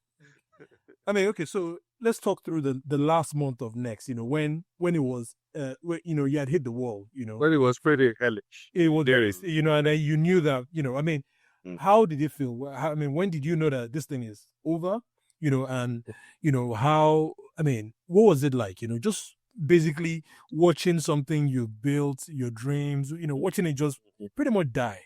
Okay, so let's talk through the last month of Next. When it was, you had hit the wall. Well, it was pretty hellish. It was, and then you knew that. How did it feel? When did you know that this thing is over? And how? What was it like? Just basically watching something you built, your dreams. Watching it just pretty much die.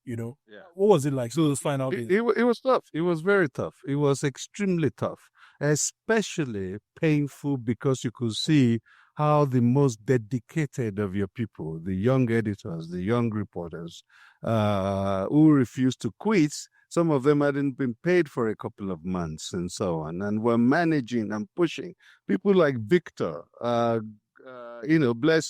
Yeah. What was it like? So those final days. It was tough. It was very tough. It was extremely tough, especially painful because you could see how the most dedicated of your people, the young editors, the young reporters, who refused to quit, some of them hadn't been paid for a couple of months and so on, and were managing and pushing. People like Victor, bless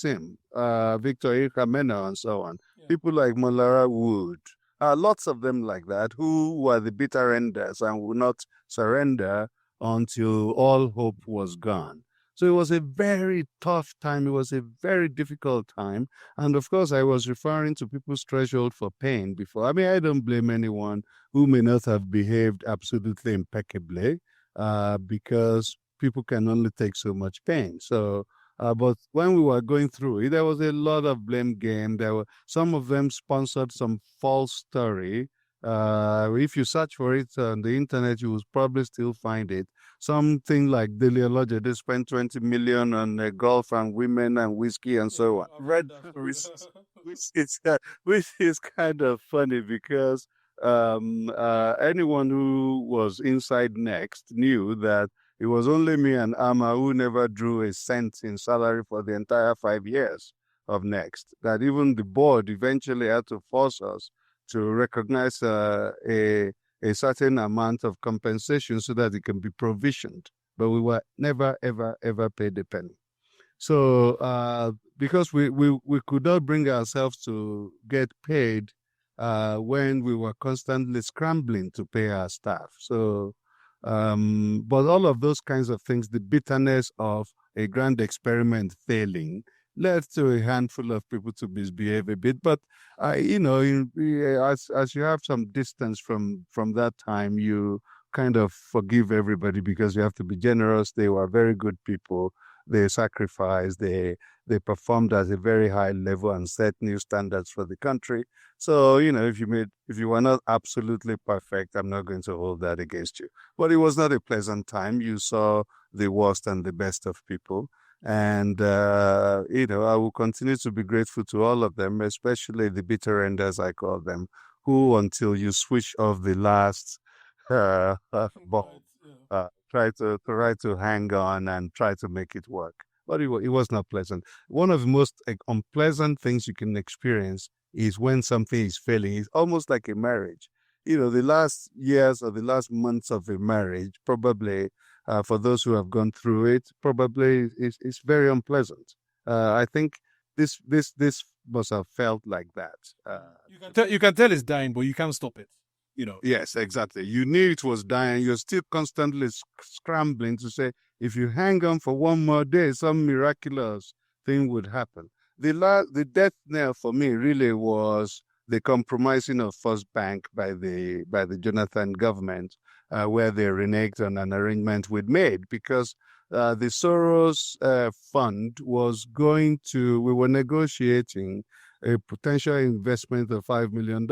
him, Victor Ikamena and so on. Yeah. People like Molara Wood, lots of them like that, who were the bitter enders and would not surrender until all hope was gone. So it was a very tough time. It was a very difficult time. And of course, I was referring to people's threshold for pain before. I don't blame anyone who may not have behaved absolutely impeccably because people can only take so much pain. So, but when we were going through it, there was a lot of blame game. Some of them sponsored some false story. If you search for it on the internet, you will probably still find it. Something like Dele Olojede, they spent 20 million on golf and women and whiskey and so on. Which is kind of funny because anyone who was inside Next knew that it was only me and Ama who never drew a cent in salary for the entire 5 years of Next. That even the board eventually had to force us to recognize a certain amount of compensation so that it can be provisioned. But we were never, ever, ever paid a penny. So because we could not bring ourselves to get paid when we were constantly scrambling to pay our staff. So, but all of those kinds of things, the bitterness of a grand experiment failing, led to a handful of people to misbehave a bit. But as you have some distance from that time, you kind of forgive everybody because you have to be generous. They were very good people. They sacrificed. They performed at a very high level and set new standards for the country. So if you were not absolutely perfect, I'm not going to hold that against you. But it was not a pleasant time. You saw the worst and the best of people. And, I will continue to be grateful to all of them, especially the bitter enders, I call them, who, until you switch off the last ball, try to hang on and try to make it work. But it was not pleasant. One of the most unpleasant things you can experience is when something is failing. It's almost like a marriage. the last years or the last months of a marriage, probably for those who have gone through it, probably is very unpleasant. I think this must have felt like that. You can tell it's dying, but you can't stop it. You know. Yes, exactly. You knew it was dying. You're still constantly scrambling to say, if you hang on for one more day, some miraculous thing would happen. The death knell for me really was the compromising of First Bank by the Jonathan government, where they reneged on an arrangement we'd made because the Soros fund was we were negotiating a potential investment of $5 million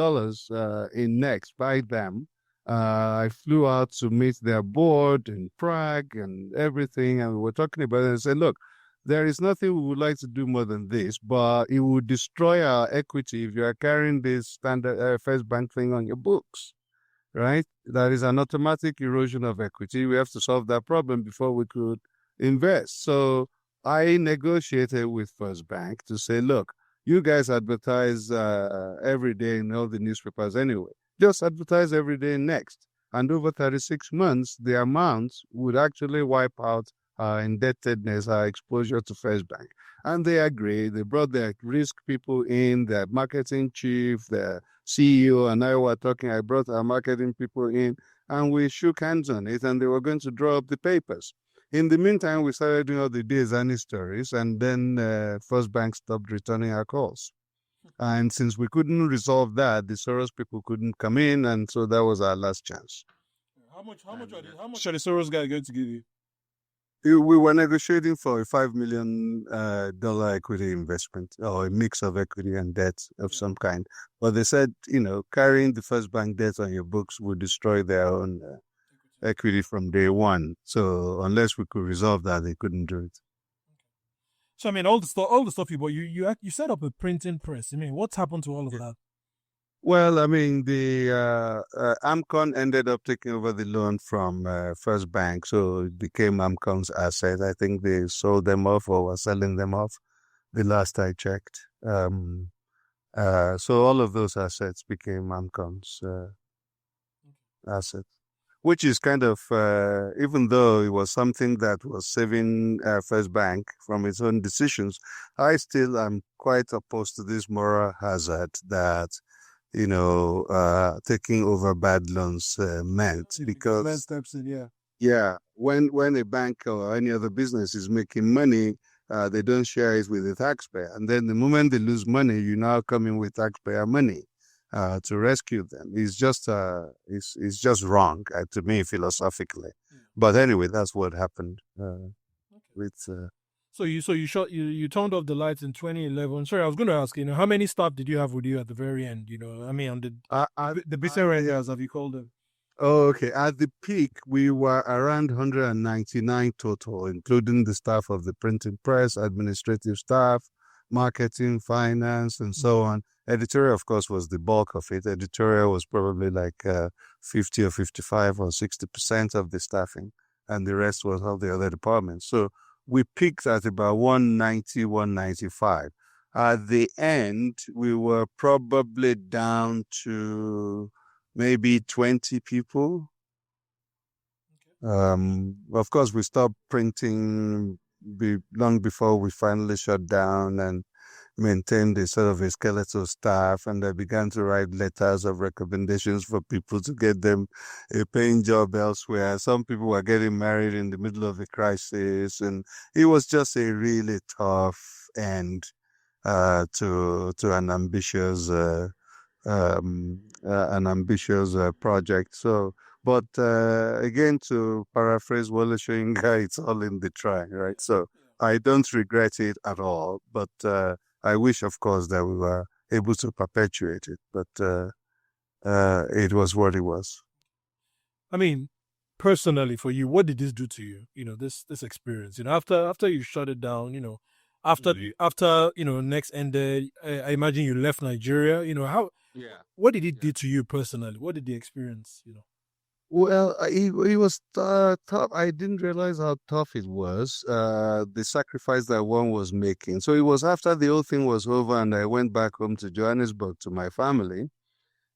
in Next by them. I flew out to meet their board in Prague and everything, and we were talking about it and said, look, there is nothing we would like to do more than this, but it would destroy our equity if you are carrying this standard First Bank thing on your books, right? That is an automatic erosion of equity. We have to solve that problem before we could invest. So I negotiated with First Bank to say, look, you guys advertise every day in all the newspapers anyway. Just advertise every day Next. And over 36 months, the amount would actually wipe out our indebtedness, our exposure to First Bank. And they agreed. They brought their risk people in, their marketing chief, their CEO, and I were talking. I brought our marketing people in, and we shook hands on it, and they were going to draw up the papers. In the meantime, we started doing all the days and stories, and then First Bank stopped returning our calls. And since we couldn't resolve that, the Soros people couldn't come in, and so that was our last chance. How much are the Soros guys going to give you? We were negotiating for a $5 million equity investment or a mix of equity and debt of some kind. But they said, carrying the First Bank debt on your books would destroy their own equity from day one. So unless we could resolve that, they couldn't do it. So I mean, all the stuff you bought, you set up a printing press. I mean, what's happened to all of that? Well, I mean, the Amcon ended up taking over the loan from First Bank, so it became Amcon's asset. I think they sold them off or were selling them off the last I checked. So all of those assets became Amcon's assets, which is kind of, even though it was something that was saving First Bank from its own decisions, I still am quite opposed to this moral hazard that taking over bad loans meant, because steps in, when a bank or any other business is making money, they don't share it with the taxpayer, and then the moment they lose money, you now come in with taxpayer money to rescue them. It's just wrong to me philosophically. But anyway, that's what happened with. So you turned off the lights in 2011. Sorry, I was going to ask. How many staff did you have with you at the very end? I mean, on the business years, have you called them? Oh, okay. At the peak, we were around 199 total, including the staff of the printing press, administrative staff, marketing, finance, and so on. Editorial, of course, was the bulk of it. Editorial was probably like 50 or 55 or 60% of the staffing, and the rest was all the other departments. So we peaked at about 190, 195. At the end, we were probably down to maybe 20 people. Of course, we stopped printing long before we finally shut down and maintained a sort of a skeletal staff, and I began to write letters of recommendations for people to get them a paying job elsewhere. Some people were getting married in the middle of the crisis, and it was just a really tough end to an ambitious project. So, but again, to paraphrase Wole Soyinka, it's all in the try, right? So I don't regret it at all, but I wish, of course, that we were able to perpetuate it, but it was what it was. I mean, personally, for you, what did this do to you? This experience. After you shut it down. After Next ended, I imagine you left Nigeria. How? Yeah. What did it do to you personally? What did the experience? Well, it was tough. I didn't realize how tough it was, the sacrifice that one was making. So it was after the whole thing was over and I went back home to Johannesburg to my family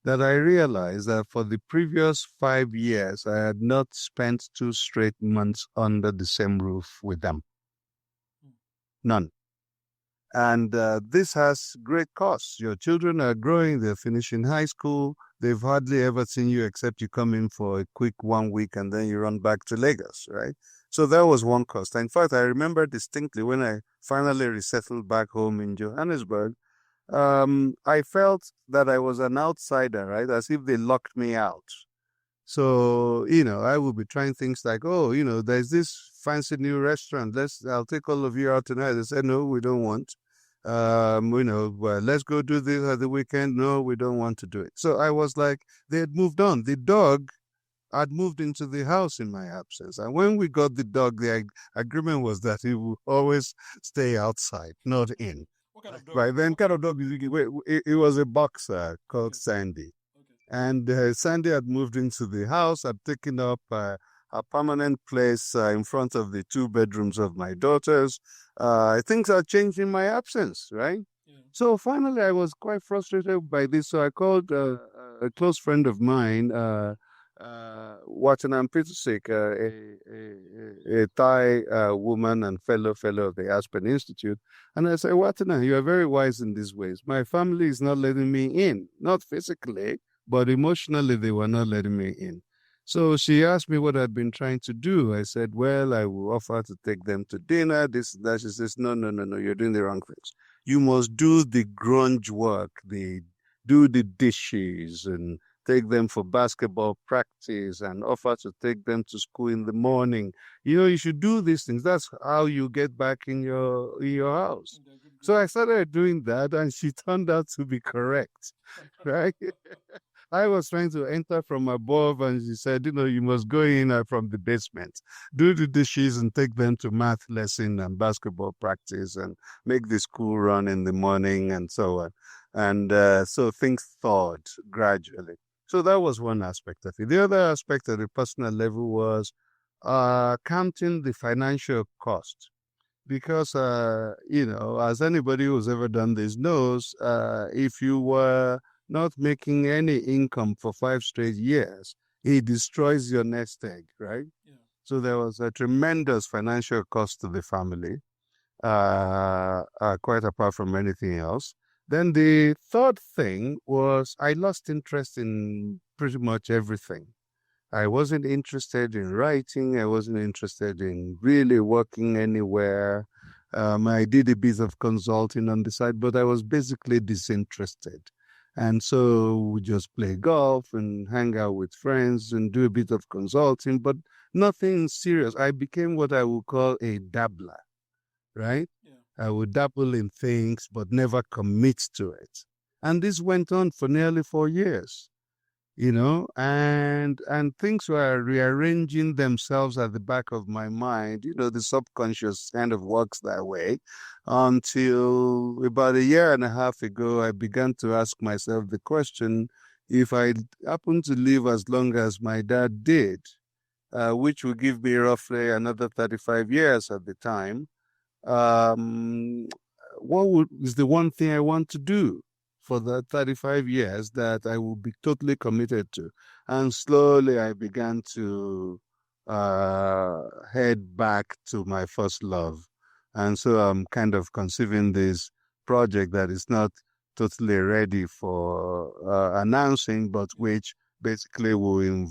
that I realized that for the previous 5 years, I had not spent 2 straight months under the same roof with them. None. And this has great costs. Your children are growing, they're finishing high school. They've hardly ever seen you except you come in for a quick 1 week and then you run back to Lagos, right? So that was one cost. In fact, I remember distinctly when I finally resettled back home in Johannesburg, I felt that I was an outsider, right? As if they locked me out. So, I will be trying things like, oh, there's this fancy new restaurant. I'll take all of you out tonight. They said, no, we don't want. Well, let's go do this at the weekend. No, we don't want to do it. So I was like, they had moved on. The dog had moved into the house in my absence. And when we got the dog, the agreement was that he would always stay outside, not in. What kind of dog? Right then, kind of dog, it was a boxer called Sandy. And Sandy had moved into the house, had taken up a permanent place in front of the 2 bedrooms of my daughters. Things had changed in my absence, right? Yeah. So finally, I was quite frustrated by this. So I called a close friend of mine, Watson Petersik, a Thai woman and fellow of the Aspen Institute. And I said, Watson, you are very wise in these ways. My family is not letting me in, not physically, but emotionally, they were not letting me in. So she asked me what I'd been trying to do. I said, well, I will offer to take them to dinner, this, that. She says, no, you're doing the wrong things. You must do the grunge work, do the dishes and take them for basketball practice and offer to take them to school in the morning. You should do these things. That's how you get back in your house. So I started doing that and she turned out to be correct, right? I was trying to enter from above, and she said, you must go in from the basement, do the dishes, and take them to math lesson and basketball practice, and make the school run in the morning, and so on. And so things thawed gradually. So that was one aspect of it. The other aspect at the personal level was counting the financial cost. Because, as anybody who's ever done this knows, if you were not making any income for 5 straight years, it destroys your nest egg, right? Yeah. So there was a tremendous financial cost to the family, quite apart from anything else. Then the third thing was I lost interest in pretty much everything. I wasn't interested in writing. I wasn't interested in really working anywhere. I did a bit of consulting on the side, but I was basically disinterested. And so we just play golf and hang out with friends and do a bit of consulting, but nothing serious. I became what I would call a dabbler, right? Yeah. I would dabble in things, but never commit to it. And this went on for nearly 4 years. And things were rearranging themselves at the back of my mind. The subconscious kind of works that way until about 1.5 years ago, I began to ask myself the question, if I happen to live as long as my dad did, which would give me roughly another 35 years at the time, what is the one thing I want to do for the 35 years that I will be totally committed to? And slowly I began to head back to my first love. And so I'm kind of conceiving this project that is not totally ready for announcing, but which basically will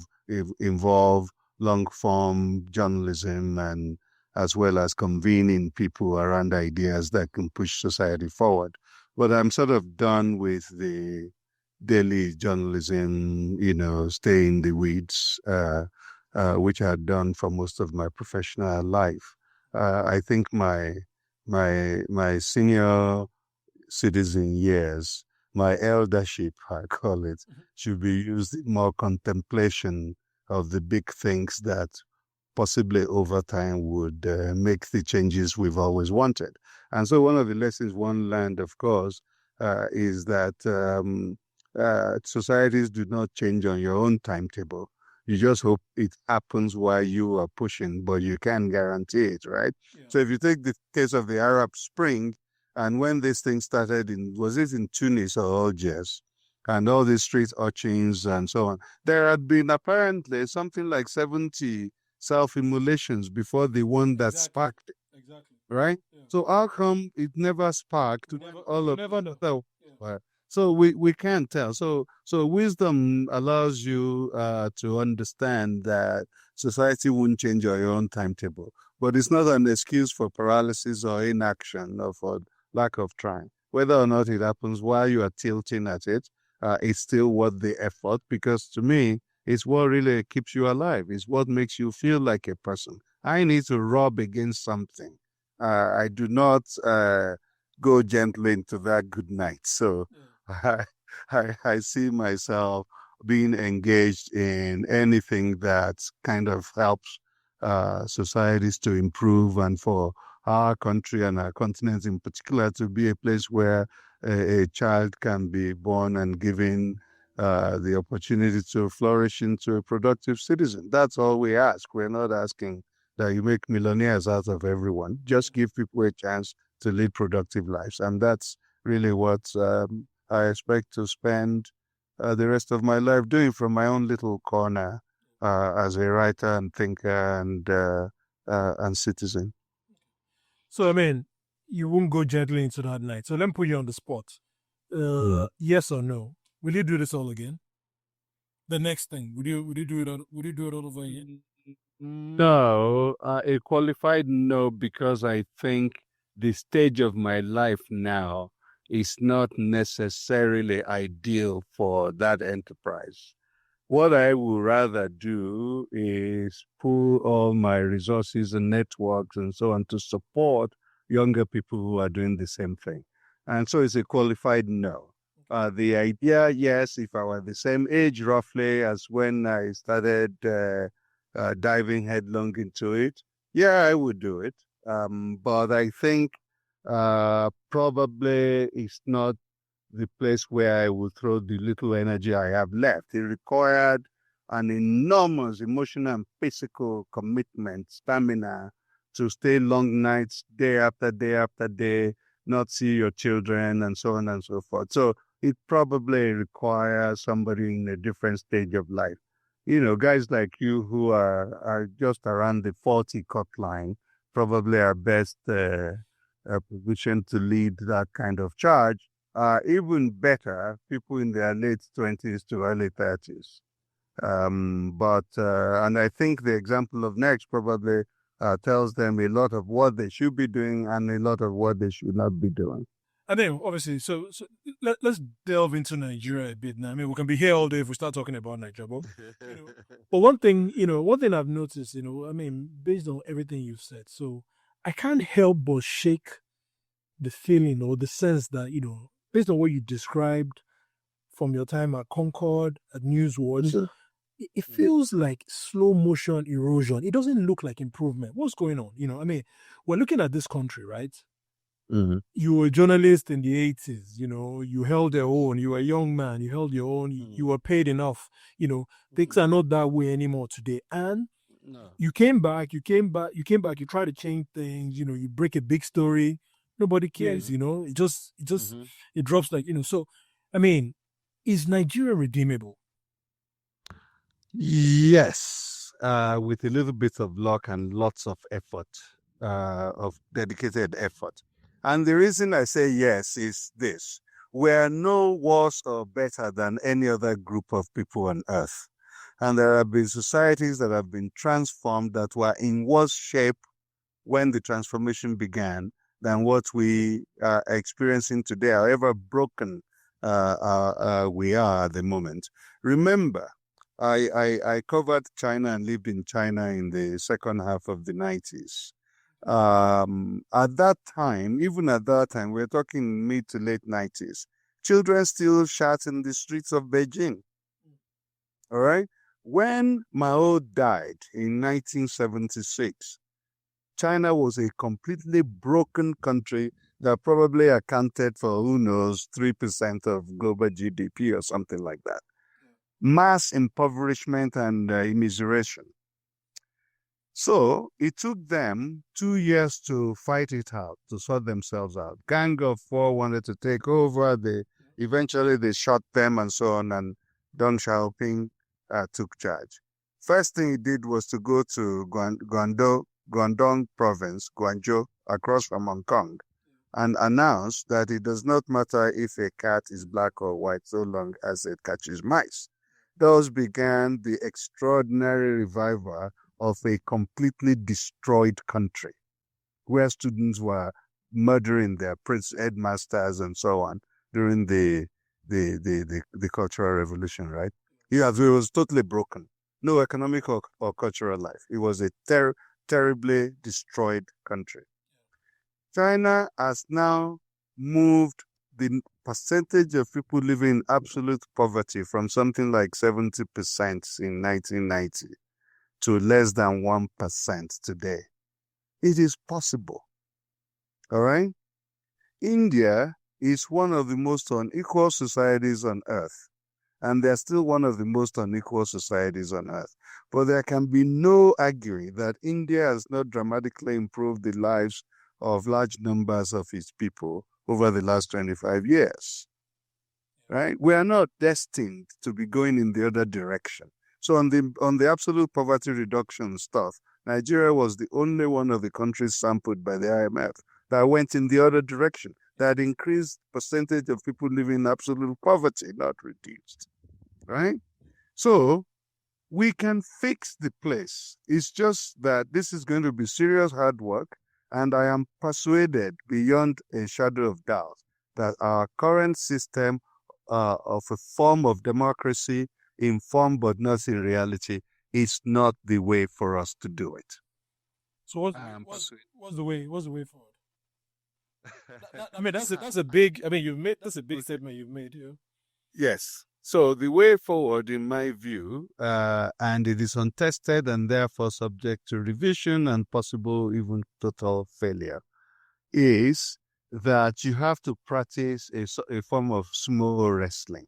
involve long-form journalism and as well as convening people around ideas that can push society forward. But I'm sort of done with the daily journalism, stay in the weeds, which I had done for most of my professional life. I think my senior citizen years, my eldership, I call it, should be used in more contemplation of the big things that possibly over time would make the changes we've always wanted. And so one of the lessons one learned, of course, is that societies do not change on your own timetable. You just hope it happens while you are pushing, but you can't guarantee it, right? Yeah. So if you take the case of the Arab Spring, and when this thing started was it in Tunis or Algiers? and all these street urchins and so on. There had been apparently something like 70 self-immolations before the one that sparked it, right? Yeah. So how come it never sparked? All of never know. so, Yeah. so we can't tell. So wisdom allows you to understand that society won't change on your own timetable, but it's not an excuse for paralysis or inaction or for lack of trying. Whether or not it happens while you are tilting at it, it's still worth the effort, because to me, it's what really keeps you alive. It's what makes you feel like a person. I need to rub against something. I do not go gently into that good night. So I see myself being engaged in anything that kind of helps societies to improve, and for our country and our continent in particular to be a place where a child can be born and given the opportunity to flourish into a productive citizen. That's all we ask. We're not asking that you make millionaires out of everyone. Just give people a chance to lead productive lives. And that's really what I expect to spend the rest of my life doing from my own little corner as a writer and thinker and citizen. So, I mean, you won't go gently into that night. So let me put you on the spot. Yes or no? Will you do this all again? The next thing, would you do it? Would you do it all over again? No, a qualified no, because I think the stage of my life now is not necessarily ideal for that enterprise. What I would rather do is pull all my resources and networks and so on to support younger people who are doing the same thing. And so it's a qualified no. The idea, yes, if I were the same age roughly as when I started diving headlong into it, yeah, I would do it. But I think probably it's not the place where I would throw the little energy I have left. It required an enormous emotional and physical commitment, stamina, to stay long nights, day after day after day, not see your children, and so on and so forth. So it probably requires somebody in a different stage of life. You know, guys like you who are just around the 40 cut line probably are best positioned to lead that kind of charge. Even better, people in their late 20s to early 30s. And I think the example of Next probably tells them a lot of what they should be doing and a lot of what they should not be doing. I mean, obviously, so let's delve into Nigeria a bit now. I mean, we can be here all day if we start talking about Nigeria. But one thing I've noticed, I mean, based on everything you've said, so I can't help but shake the feeling or the sense that, based on what you described from your time at Concord, at Newswatch, it feels like slow motion erosion. It doesn't look like improvement. What's going on? I mean, we're looking at this country, right? Mm-hmm. You were a journalist in the 80s, you held your own. You were a young man, you held your own, you were paid enough. Things are not that way anymore today. And you came back, you try to change things, you break a big story, nobody cares, it just it drops like, so I mean, is Nigeria redeemable? Yes, with a little bit of luck and lots of effort, of dedicated effort. And the reason I say yes is this: we're no worse or better than any other group of people on earth. And there have been societies that have been transformed that were in worse shape when the transformation began than what we are experiencing today, however broken we are at the moment. Remember, I covered China and lived in China in the second half of the 90s. At that time, we're talking mid to late 90s, children still shot in the streets of Beijing. All right? When Mao died in 1976, China was a completely broken country that probably accounted for, who knows, 3% of global GDP or something like that. Mass impoverishment and immiseration. So it took them 2 years to fight it out, to sort themselves out. Gang of Four wanted to take over. Eventually, they shot them and so on, and Deng Xiaoping took charge. First thing he did was to go to Guangdong province, Guangzhou, across from Hong Kong, and announce that it does not matter if a cat is black or white so long as it catches mice. Thus began the extraordinary revival of a completely destroyed country where students were murdering their headmasters and so on during the Cultural Revolution, right? Yeah, it was totally broken. No economic or cultural life. It was a terribly destroyed country. China has now moved the percentage of people living in absolute poverty from something like 70% in 1990 to less than 1% today. It is possible. All right? India is one of the most unequal societies on earth, and they're still one of the most unequal societies on earth. But there can be no arguing that India has not dramatically improved the lives of large numbers of its people over the last 25 years. Right? We are not destined to be going in the other direction. So on the absolute poverty reduction stuff, Nigeria was the only one of the countries sampled by the IMF that went in the other direction, that increased percentage of people living in absolute poverty, not reduced. Right? So we can fix the place. It's just that this is going to be serious hard work, and I am persuaded beyond a shadow of doubt that our current system of a form of democracy in form but not in reality is not the way for us to do it. So what's the way? What's the way forward? I mean, that's a big. I mean, that's a big statement you've made here. Yes. So the way forward, in my view, and it is untested and therefore subject to revision and possible even total failure, is that you have to practice a form of sumo wrestling.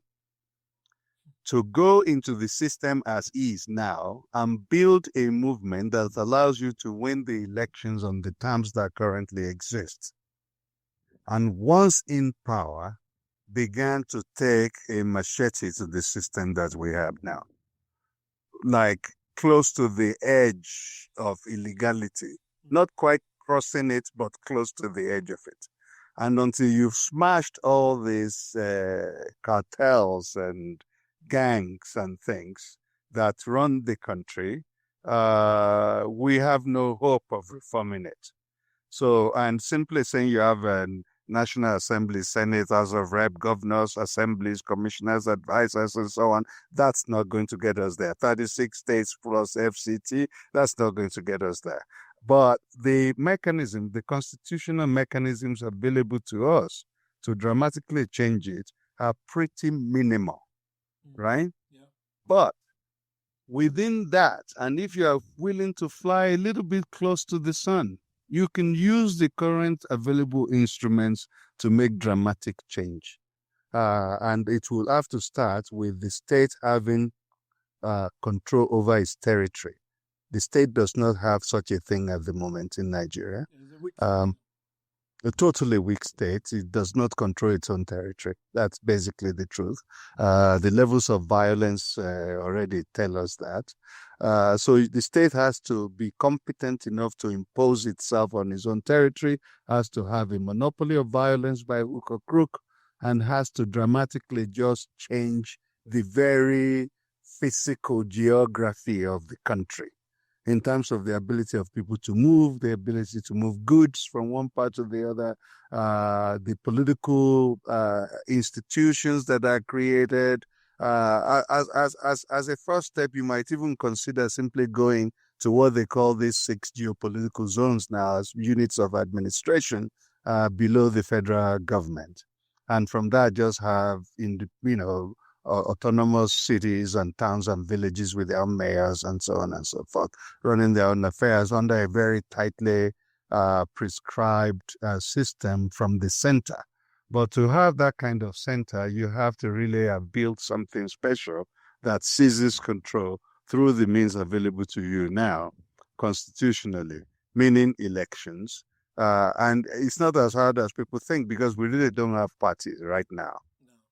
To go into the system as is now and build a movement that allows you to win the elections on the terms that currently exist. And once in power, began to take a machete to the system that we have now. Like close to the edge of illegality, not quite crossing it, but close to the edge of it. And until you've smashed all these cartels and gangs and things that run the country, we have no hope of reforming it. So, and simply saying you have a National Assembly, Senate, House of Rep, governors, assemblies, commissioners, advisors, and so on, that's not going to get us there. 36 states plus FCT, that's not going to get us there. But the mechanism, the constitutional mechanisms available to us to dramatically change it are pretty minimal, right? Yeah. But within that, and if you are willing to fly a little bit close to the sun, you can use the current available instruments to make dramatic change. And it will have to start with the state having control over its territory. The state does not have such a thing at the moment in Nigeria. A totally weak state. It does not control its own territory. That's basically the truth. The levels of violence already tell us that. So the state has to be competent enough to impose itself on its own territory, has to have a monopoly of violence by hook or crook, and has to dramatically just change the very physical geography of the country in terms of the ability of people to move, the ability to move goods from one part to the other, the political institutions that are created. As a first step, you might even consider simply going to what they call these 6 geopolitical zones now as units of administration below the federal government. And from that, just have, autonomous cities and towns and villages with their own mayors and so on and so forth, running their own affairs under a very tightly prescribed system from the center. But to have that kind of center, you have to really have built something special that seizes control through the means available to you now, constitutionally, meaning elections. And it's not as hard as people think, because we really don't have parties right now.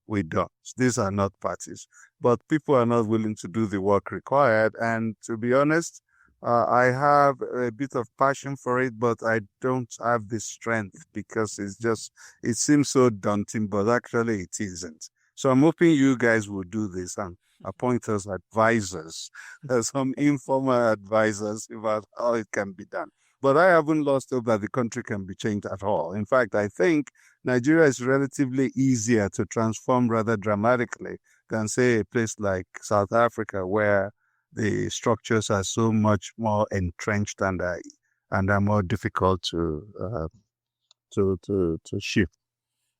We don't. These are not parties. But people are not willing to do the work required. And to be honest, I have a bit of passion for it, but I don't have the strength because it seems so daunting, but actually it isn't. So I'm hoping you guys will do this and appoint us advisors, some informal advisors about how it can be done. But I haven't lost hope that the country can be changed at all. In fact, I think Nigeria is relatively easier to transform rather dramatically than, say, a place like South Africa, where the structures are so much more entrenched and are more difficult to shift.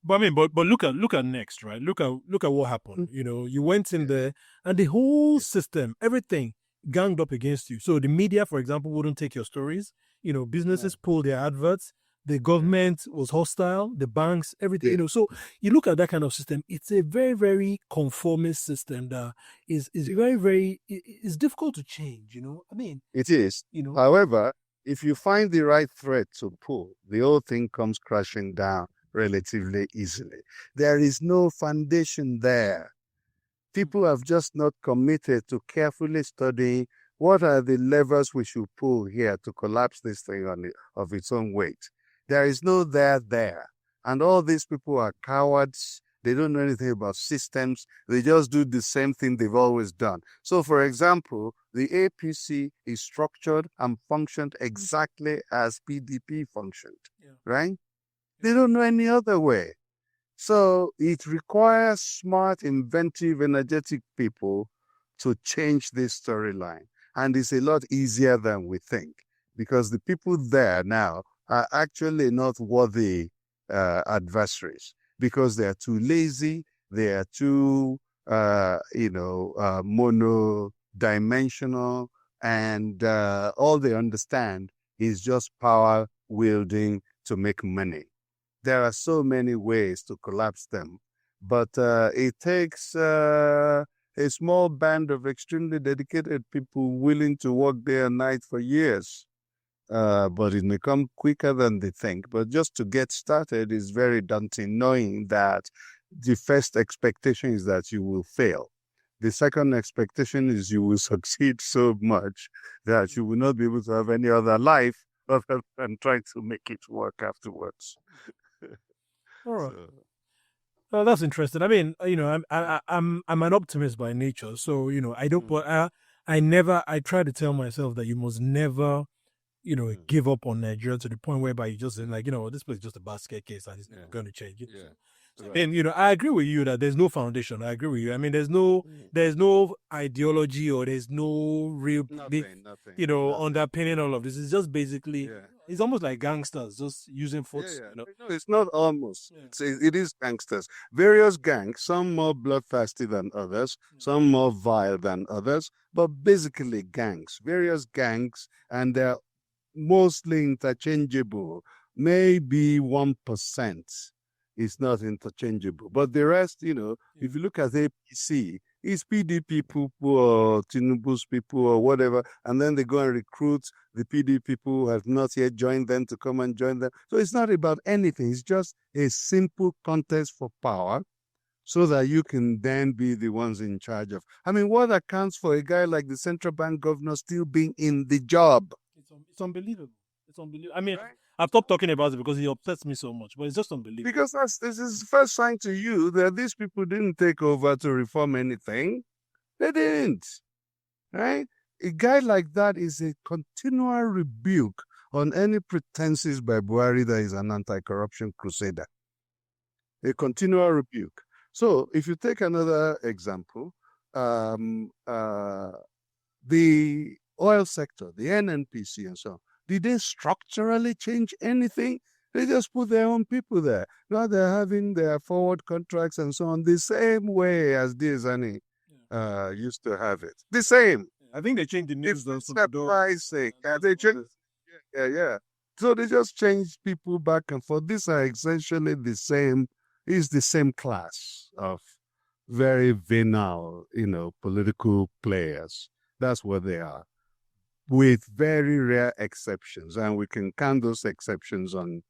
But I mean, but look at next, right? Look at what happened. You went in there, and the whole system, everything, ganged up against you. So the media, for example, wouldn't take your stories. Businesses pulled their adverts. The government was hostile. The banks, everything. So you look at that kind of system. It's a very, very conformist system that is very, very. It's difficult to change. I mean, it is. However, if you find the right thread to pull, the whole thing comes crashing down relatively easily. There is no foundation there. People have just not committed to carefully studying what are the levers we should pull here to collapse this thing of its own weight. There is no there. And all these people are cowards. They don't know anything about systems. They just do the same thing they've always done. So, for example, the APC is structured and functioned exactly as PDP functioned, right? They don't know any other way. So it requires smart, inventive, energetic people to change this storyline. And it's a lot easier than we think, because the people there now are actually not worthy adversaries, because they are too lazy, they are too, mono-dimensional, and all they understand is just power wielding to make money. There are so many ways to collapse them, but it takes a small band of extremely dedicated people willing to work day and night for years. But it may come quicker than they think. But just to get started is very daunting, knowing that the first expectation is that you will fail. The second expectation is you will succeed so much that you will not be able to have any other life other than trying to make it work afterwards. All right. Oh, that's interesting. I mean, I'm an optimist by nature, so I don't. But I try to tell myself that you must never, give up on Nigeria to the point whereby you just like, this place is just a basket case and it's never going to change. And I agree with you that there's no foundation. I agree with you. I mean, there's no ideology, or there's no real nothing. underpinning all of this. It's just basically it's almost like gangsters just using force. No, it's not almost. It is gangsters. Various gangs, some more bloodthirsty than others, some more vile than others, but basically gangs. Various gangs, and they're mostly interchangeable. Maybe 1% is not interchangeable. But the rest, if you look at APC, it's PDP people or Tinubu's people or whatever, and then they go and recruit the PDP people who have not yet joined them to come and join them. So it's not about anything. It's just a simple contest for power so that you can then be the ones in charge of. I mean, what accounts for a guy like the central bank governor still being in the job? It's unbelievable. It's unbelievable. I mean, right? I've stopped talking about it because it upsets me so much, but it's just unbelievable. Because this is the first sign to you that these people didn't take over to reform anything. They didn't, right? A guy like that is a continual rebuke on any pretenses by Buhari that is an anti-corruption crusader. A continual rebuke. So if you take another example, the oil sector, the NNPC and so on, did they structurally change anything? They just put their own people there. Now they're having their forward contracts and so on the same way as Diazani used to have it. The same. I think they changed the names. It's surprising. They changed. Yeah. So they just changed people back and forth. These are essentially the same. It's the same class of very venal, political players. That's what they are, with very rare exceptions, and we can count those exceptions on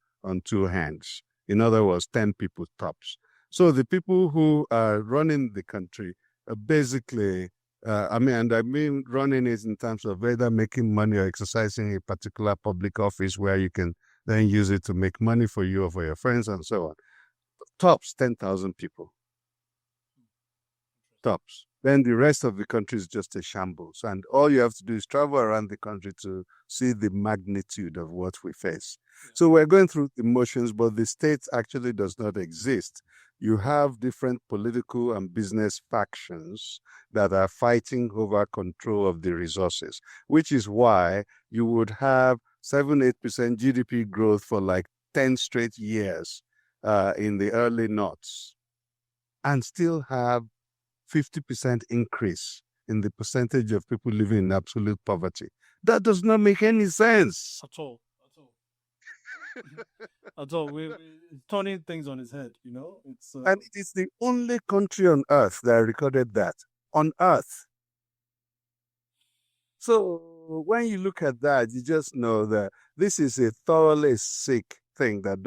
two hands. In other words, 10 people tops. So the people who are running the country are basically, and I mean running it in terms of either making money or exercising a particular public office where you can then use it to make money for you or for your friends and so on. Tops 10,000 people. Tops. Then the rest of the country is just a shambles. And all you have to do is travel around the country to see the magnitude of what we face. So we're going through the motions, but the state actually does not exist. You have different political and business factions that are fighting over control of the resources, which is why you would have 7-8% GDP growth for like 10 straight years in the early noughts and still have 50% increase in the percentage of people living in absolute poverty. That does not make any sense. At all. At all. We're turning things on its head, you know? And it is the only country on earth that recorded that. On earth. So when you look at that, you just know that this is a thoroughly sick thing that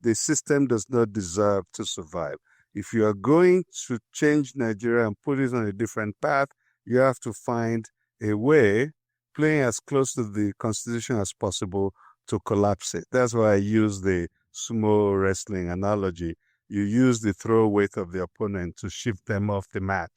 the system does not deserve to survive. If you are going to change Nigeria and put it on a different path, you have to find a way, playing as close to the constitution as possible, to collapse it. That's why I use the sumo wrestling analogy. You use the throw weight of the opponent to shift them off the mat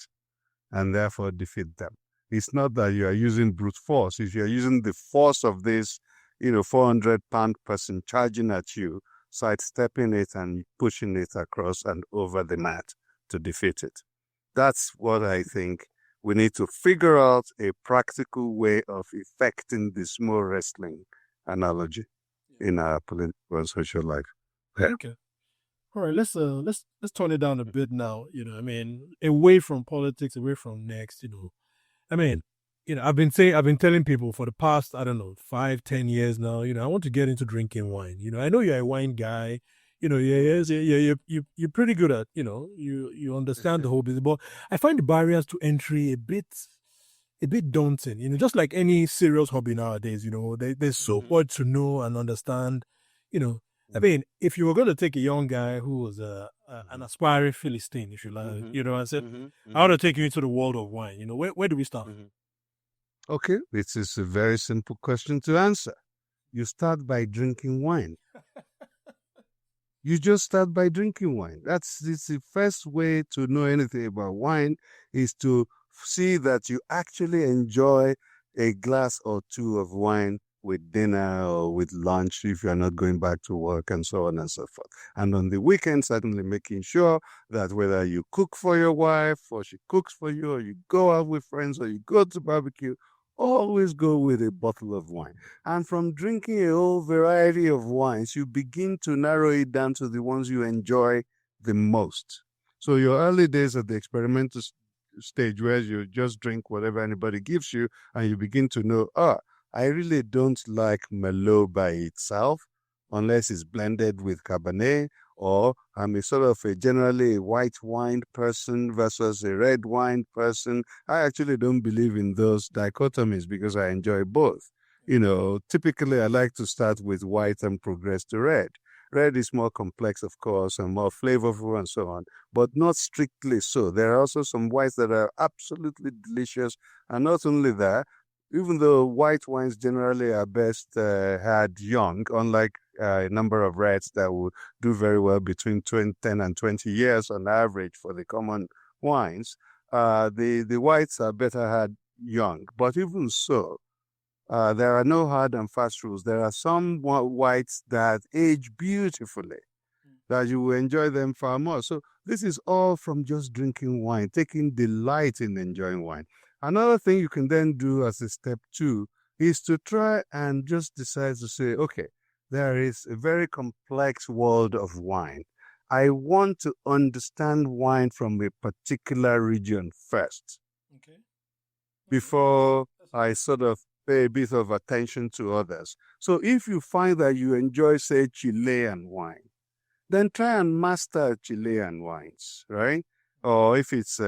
and therefore defeat them. It's not that you are using brute force. If you're using the force of this, 400-pound person charging at you, sidestepping it and pushing it across and over the mat to defeat it. That's what I think. We need to figure out a practical way of effecting the sumo wrestling analogy in our political and social life. Yeah. Okay. All right, let's tone it down a bit now. Away from politics, away from next. I've been telling people for the past, I don't know, 5-10 years now. I want to get into drinking wine. I know you're a wine guy. You're pretty good at. You understand the whole business, but I find the barriers to entry a bit daunting. Just like any serious hobby nowadays. There's so much to know and understand. If you were going to take a young guy who was an aspiring Philistine, if you like, and said, I want to take you into the world of wine, where do we start? Okay, this is a very simple question to answer. You start by drinking wine. You just start by drinking wine. It's the first way to know anything about wine is to see that you actually enjoy a glass or two of wine with dinner or with lunch if you're not going back to work and so on and so forth. And on the weekend, certainly making sure that whether you cook for your wife or she cooks for you or you go out with friends or you go to barbecue, always go with a bottle of wine. And from drinking a whole variety of wines, you begin to narrow it down to the ones you enjoy the most. So your early days at the experimental stage where you just drink whatever anybody gives you and you begin to know, I really don't like Merlot by itself unless it's blended with Cabernet, or I'm generally a white wine person versus a red wine person. I actually don't believe in those dichotomies because I enjoy both. Typically I like to start with white and progress to red. Red is more complex, of course, and more flavorful and so on, but not strictly so. There are also some whites that are absolutely delicious, and not only that, even though white wines generally are best had young, unlike a number of reds that will do very well between 10 and 20 years on average for the common wines, the whites are better had young. But even so, there are no hard and fast rules. There are some whites that age beautifully, that you will enjoy them far more. So this is all from just drinking wine, taking delight in enjoying wine. Another thing you can then do as a step 2 is to try and just decide to say, okay, there is a very complex world of wine. I want to understand wine from a particular region first. Okay. Before I sort of pay a bit of attention to others. So if you find that you enjoy, say, Chilean wine, then try and master Chilean wines, right? Or if it's,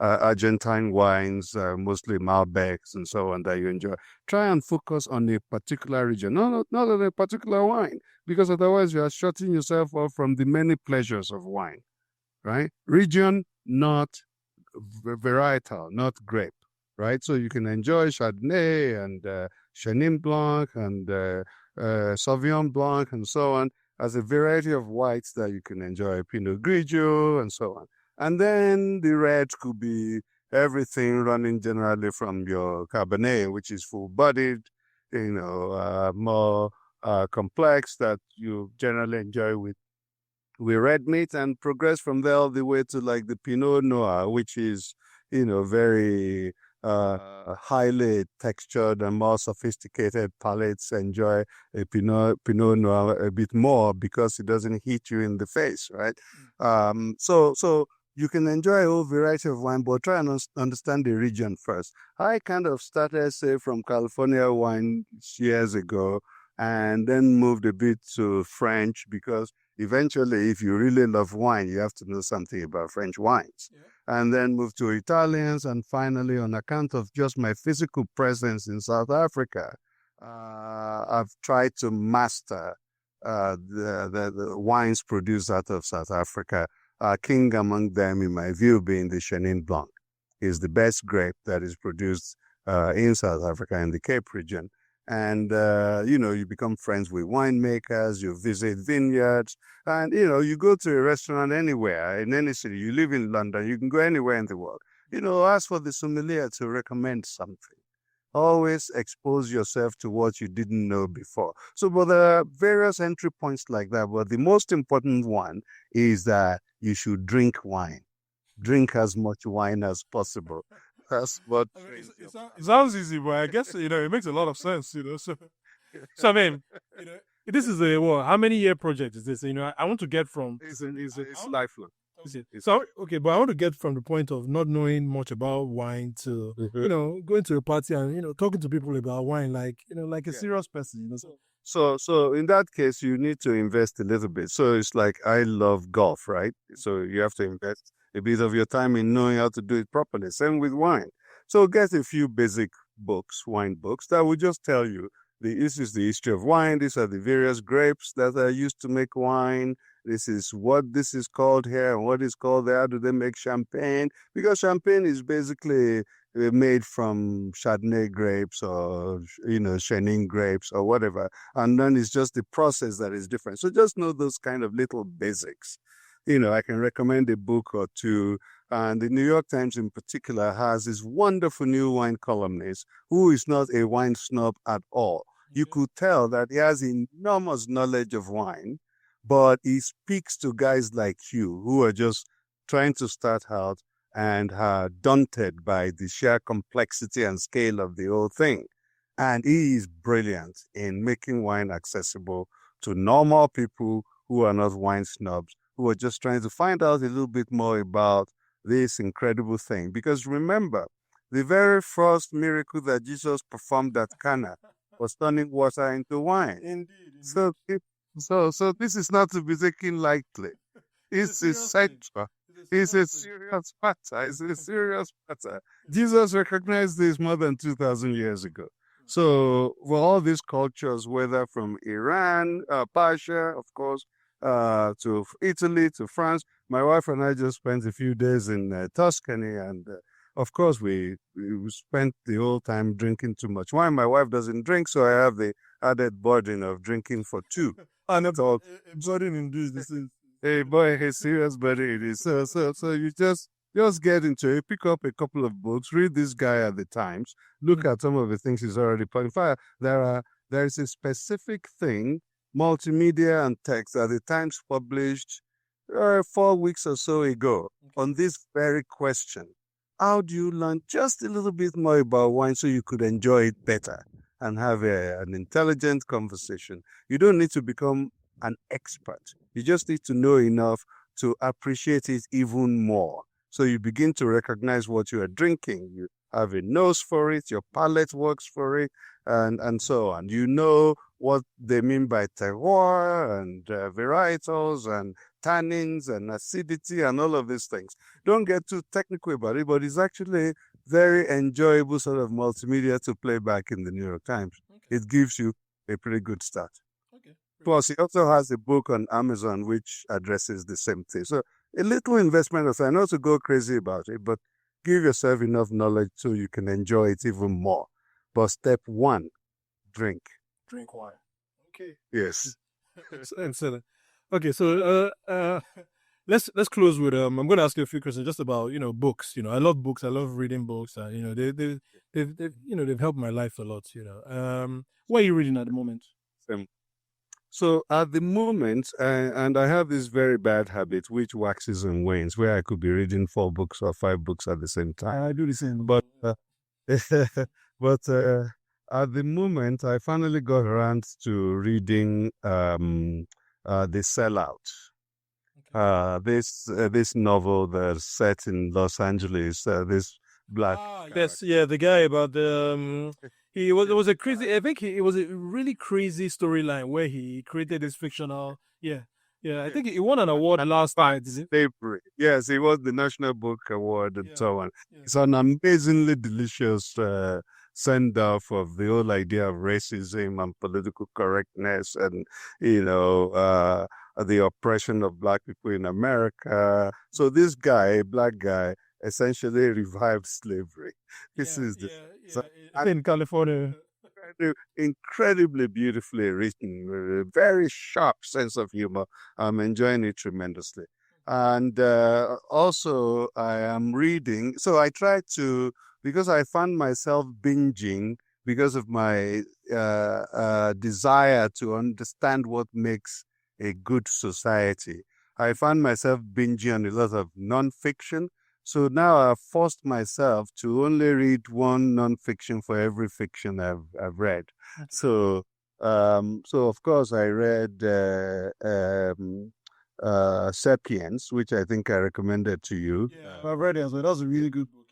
Argentine wines, mostly Malbecs and so on that you enjoy, try and focus on a particular region, not on a particular wine, because otherwise you are shutting yourself off from the many pleasures of wine, right? Region, not varietal, not grape, right? So you can enjoy Chardonnay and Chenin Blanc and Sauvignon Blanc and so on as a variety of whites that you can enjoy, Pinot Grigio and so on. And then the red could be everything running generally from your Cabernet, which is full-bodied, more complex that you generally enjoy with red meat, and progress from there all the way to like the Pinot Noir, which is, very highly textured and more sophisticated palates enjoy a Pinot Noir a bit more because it doesn't hit you in the face, right? So you can enjoy a whole variety of wine, but try and understand the region first. I kind of started, say, from California wine years ago, and then moved a bit to French because eventually, if you really love wine, you have to know something about French wines. Yeah. And then moved to Italians, and finally, on account of just my physical presence in South Africa, I've tried to master the wines produced out of South Africa. King among them, in my view, being the Chenin Blanc, is the best grape that is produced in South Africa in the Cape region. And, you become friends with winemakers, you visit vineyards, and, you go to a restaurant anywhere, in any city. You live in London, you can go anywhere in the world. Ask for the sommelier to recommend something. Always expose yourself to what you didn't know before. So, but there are various entry points like that. But the most important one is that you should drink wine. Drink as much wine as possible. That's what. It sounds easy, but I guess it makes a lot of sense. So I mean, this is how many year project is this? I want to get from. It's lifelong. So okay, but I want to get from the point of not knowing much about wine to going to a party and talking to people about wine like a serious person. So in that case, you need to invest a little bit. So it's like I love golf, right? So you have to invest a bit of your time in knowing how to do it properly. Same with wine. So get a few basic books, wine books, that will just tell you this is the history of wine. These are the various grapes that are used to make wine. This is what this is called here and what is called there. How do they make champagne? Because champagne is basically made from Chardonnay grapes or, Chenin grapes or whatever. And then it's just the process that is different. So just know those kind of little basics. I can recommend a book or two. And the New York Times in particular has this wonderful new wine columnist who is not a wine snob at all. You could tell that he has enormous knowledge of wine, but he speaks to guys like you who are just trying to start out and are daunted by the sheer complexity and scale of the whole thing. And he is brilliant in making wine accessible to normal people who are not wine snobs, who are just trying to find out a little bit more about this incredible thing. Because remember, the very first miracle that Jesus performed at Cana was turning water into wine. Indeed. So this is not to be taken lightly. It's essential. It's a serious matter. It's a serious matter. Jesus recognized this more than 2,000 years ago. So for all these cultures, whether from Iran, Persia, of course, to Italy, to France, my wife and I just spent a few days in Tuscany, and of course, we spent the whole time drinking too much wine. My wife doesn't drink, so I have the added burden of drinking for two. And a burden indeed. This is Hey boy, a serious burden it is. So you just get into it, pick up a couple of books, read this guy at the Times, look at some of the things he's already put. In fact, there is a specific thing, multimedia and text, that the Times published 4 weeks or so ago on this very question. How do you learn just a little bit more about wine so you could enjoy it better and have an intelligent conversation? You don't need to become an expert. You just need to know enough to appreciate it even more. So you begin to recognize what you are drinking. You have a nose for it, your palate works for it, and so on. You know what they mean by terroir and varietals and tannins and acidity and all of these things. Don't get too technical about it, but it's actually very enjoyable sort of multimedia to play back in the New York Times. Okay. It gives you a pretty good start. Okay. Plus, he also has a book on Amazon which addresses the same thing. So a little investment of time, not to go crazy about it, but give yourself enough knowledge so you can enjoy it even more. But step one, drink. Drink wine. Okay. Yes. Excellent. Okay, so let's close with I'm going to ask you a few questions just about books. I love books. I love reading books. They've helped my life a lot. What are you reading at the moment? So at the moment, and I have this very bad habit which waxes and wanes, where I could be reading 4 books or 5 books at the same time. I do the same. But at the moment, I finally got around to reading The Sellout. This novel that's set in Los Angeles. This black. The guy about the. It was a crazy. I think it was a really crazy storyline where he created this fictional. Yeah. I think he won an award last time. Slavery. Yes, he won the National Book Award and so on. It's an amazingly delicious send off of the whole idea of racism and political correctness and the oppression of black people in America. So this guy, black guy, essentially revived slavery. In California. Incredibly beautifully written, with a very sharp sense of humor. I'm enjoying it tremendously. And also I am reading. So I try to, because I found myself binging because of my desire to understand what makes a good society. I found myself binging on a lot of nonfiction. So now I've forced myself to only read one nonfiction for every fiction I've read. Okay. So of course I read *Sapiens*, which I think I recommended to you. I've read it as well. That was a really good book.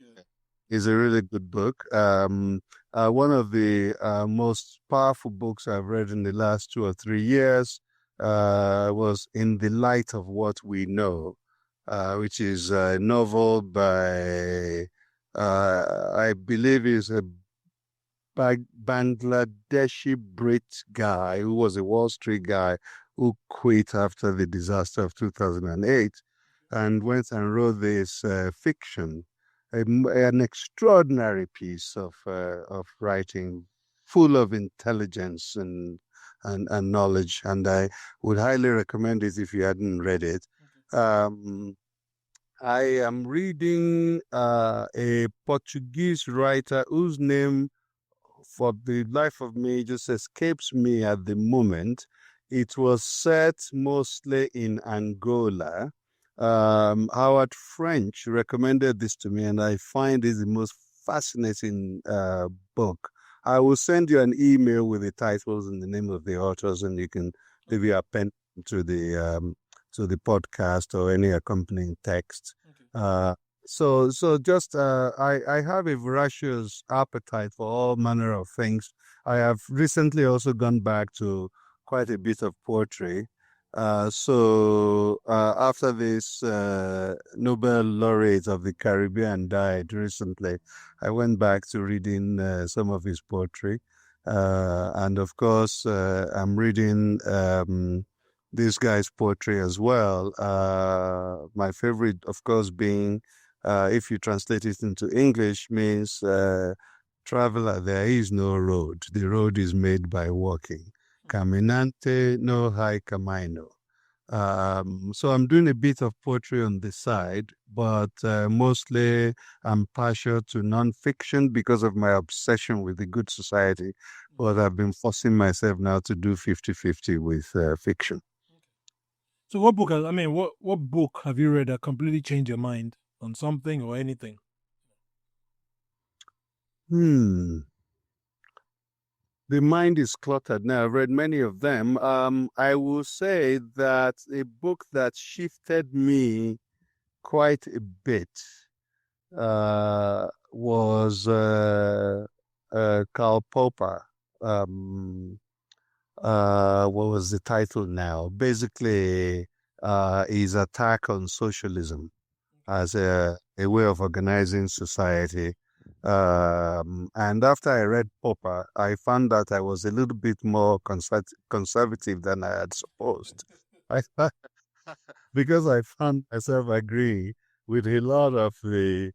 It's a really good book. One of the most powerful books I've read in the last 2 or 3 years was *In the Light of What We Know*. Which is a novel by, I believe is a Bangladeshi Brit guy who was a Wall Street guy who quit after the disaster of 2008 and went and wrote this fiction, an extraordinary piece of writing, full of intelligence and knowledge. And I would highly recommend it if you hadn't read it. I am reading a Portuguese writer whose name, for the life of me, just escapes me at the moment. It was set mostly in Angola. Howard French recommended this to me, and I find it the most fascinating book. I will send you an email with the titles and the name of the authors, and you can maybe append to the podcast or any accompanying text. Okay. So just I have a voracious appetite for all manner of things. I have recently also gone back to quite a bit of poetry. After this Nobel laureate of the Caribbean died recently, I went back to reading some of his poetry. And of course, I'm reading this guy's poetry as well. My favorite, of course, being, if you translate it into English, means traveler, there is no road. The road is made by walking. Caminante no hay camino. So I'm doing a bit of poetry on the side, but mostly I'm partial to nonfiction because of my obsession with the good society. But I've been forcing myself now to do 50-50 with fiction. So what book have you read that completely changed your mind on something or anything? The mind is cluttered now. I've read many of them. I will say that a book that shifted me quite a bit was Karl Popper. What was the title now? Basically, his attack on socialism as a way of organizing society. And after I read Popper, I found that I was a little bit more conservative than I had supposed. I thought because I found myself agree with a lot of the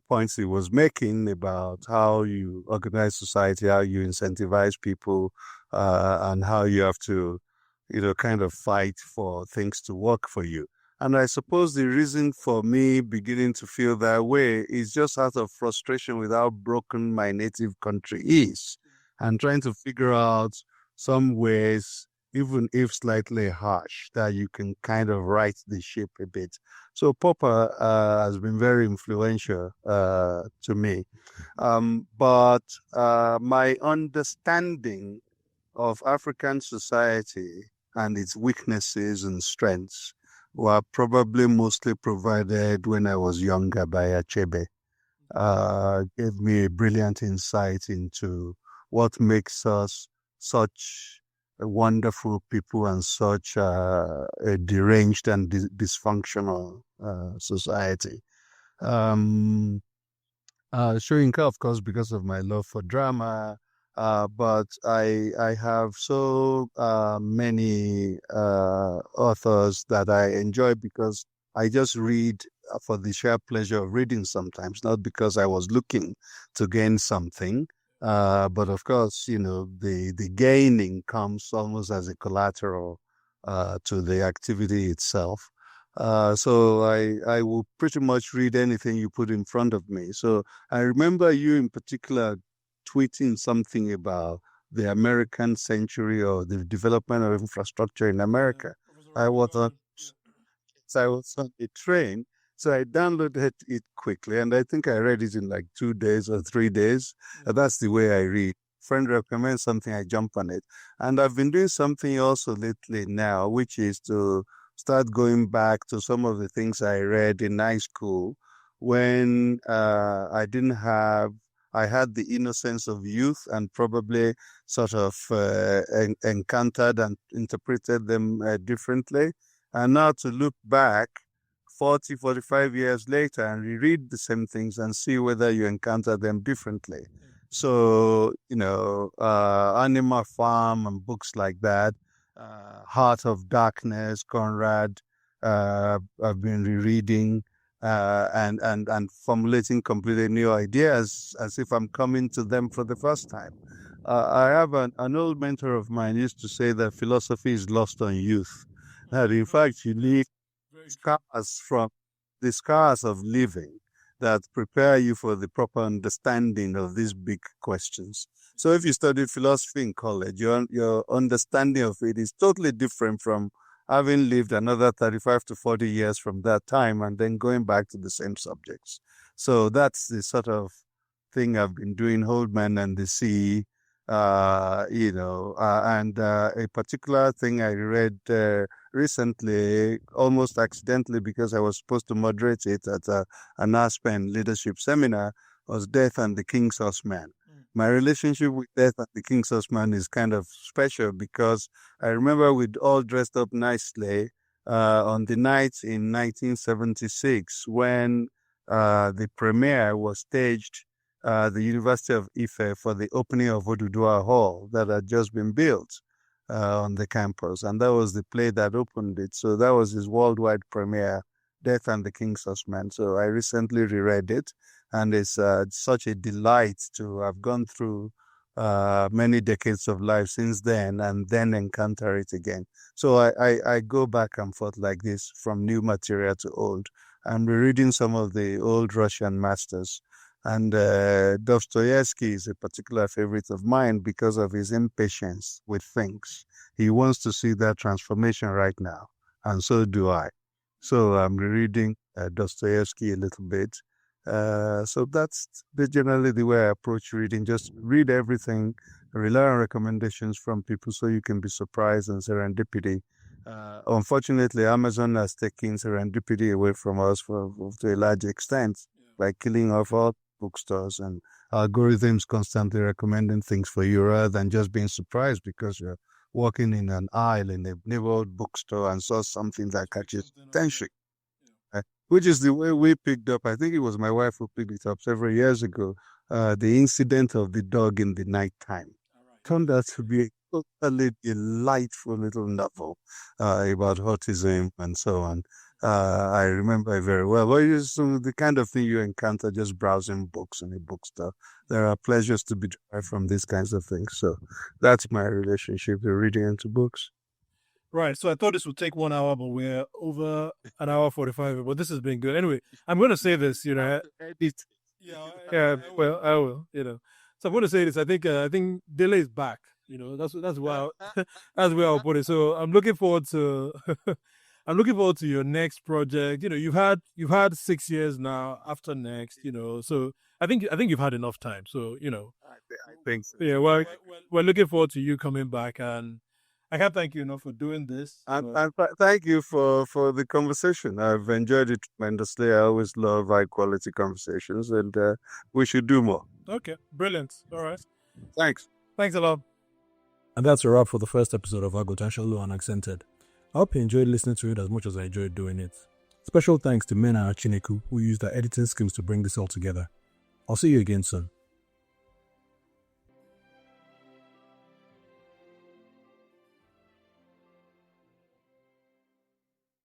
points he was making about how you organize society, how you incentivize people, and how you have to, kind of fight for things to work for you. And I suppose the reason for me beginning to feel that way is just out of frustration with how broken my native country is, and trying to figure out some ways, even if slightly harsh, that you can kind of right the ship a bit. So Popper has been very influential to me. But my understanding of African society and its weaknesses and strengths were probably mostly provided when I was younger by Achebe. Gave me a brilliant insight into what makes us such a wonderful people and such a deranged and dysfunctional society. Um, Shoyinka, of course, because of my love for drama. But I have so many authors that I enjoy because I just read for the sheer pleasure of reading sometimes, not because I was looking to gain something. But of course, the gaining comes almost as a collateral to the activity itself. So I will pretty much read anything you put in front of me. So I remember you in particular tweeting something about the American century or the development of infrastructure in Yeah, America. Professor I was on, Aguntasolo. Yeah. so I was on a train, so I downloaded it quickly, and I think I read it in like 2 days or 3 days. Mm. That's the way I read. Friend recommends something, I jump on it. And I've been doing something also lately now, which is to start going back to some of the things I read in high school when I had the innocence of youth and probably sort of encountered and interpreted them differently. And now to look back 40, 45 years later and reread the same things and see whether you encounter them differently. So, Animal Farm and books like that, Heart of Darkness, Conrad, I've been rereading and formulating completely new ideas as if I'm coming to them for the first time. I have an old mentor of mine used to say that philosophy is lost on youth. That in Very fact true. you Yeah. leave Very true. scars from the scars of living that prepare you for the proper understanding of these big questions. So if you studied philosophy in college, your understanding of it is totally different from having lived another 35 to 40 years from that time and then going back to the same subjects. So that's the sort of thing I've been doing, Old Man and the Sea, and a particular thing I read recently, almost accidentally, because I was supposed to moderate it at an Aspen leadership seminar, was Death and the King's Horseman. Mm. My relationship with Death and the King's Horseman is kind of special because I remember we'd all dressed up nicely on the night in 1976 when the premiere was staged the University of Ife for the opening of Oduduwa Hall that had just been built on the campus. And that was the play that opened it. So that was his worldwide premiere, Death and the King's Horseman. So I recently reread it, and it's such a delight to have gone through many decades of life since then and then encounter it again. So I go back and forth like this from new material to old. I'm rereading some of the old Russian masters. And Dostoevsky is a particular favorite of mine because of his impatience with things. He wants to see that transformation right now, and so do I. So I'm rereading Dostoevsky a little bit. So that's generally the way I approach reading. Just read everything, rely on recommendations from people so you can be surprised and serendipity. Unfortunately, Amazon has taken serendipity away from us to a large extent by killing off all bookstores and algorithms constantly recommending things for you rather than just being surprised because you're walking in an aisle in a neighborhood bookstore and saw something that Just pick catches something up. Yeah. attention. Yeah. which is the way we picked up. I think it was my wife who picked it up several years ago. The incident of the dog in the nighttime turned out to be a totally delightful little novel about autism and so on. I remember it very well. Well, it's the kind of thing you encounter just browsing books in a bookstore. There are pleasures to be derived from these kinds of things. So that's my relationship to reading and to books. Right. So I thought this would take 1 hour, but we're over an hour 45. But this has been good. Anyway, I'm going to say this, Edit. Yeah, I will, So I'm going to say this. I think Dele is back. That's why that's where I'll put it. So I'm looking forward to I'm looking forward to your next project. You've had 6 years now after next. So I think you've had enough time. So I think so. yeah, well, we're looking forward to you coming back, and I can't thank you enough for doing this. And thank you for the conversation. I've enjoyed it tremendously. I always love high quality conversations, and we should do more. Okay, brilliant. All right. Thanks. Thanks a lot. And that's a wrap for the first episode of Aguntasolo Unaccented. I hope you enjoyed listening to it as much as I enjoyed doing it. Special thanks to Mena Chineku, who used our editing skills to bring this all together. I'll see you again soon.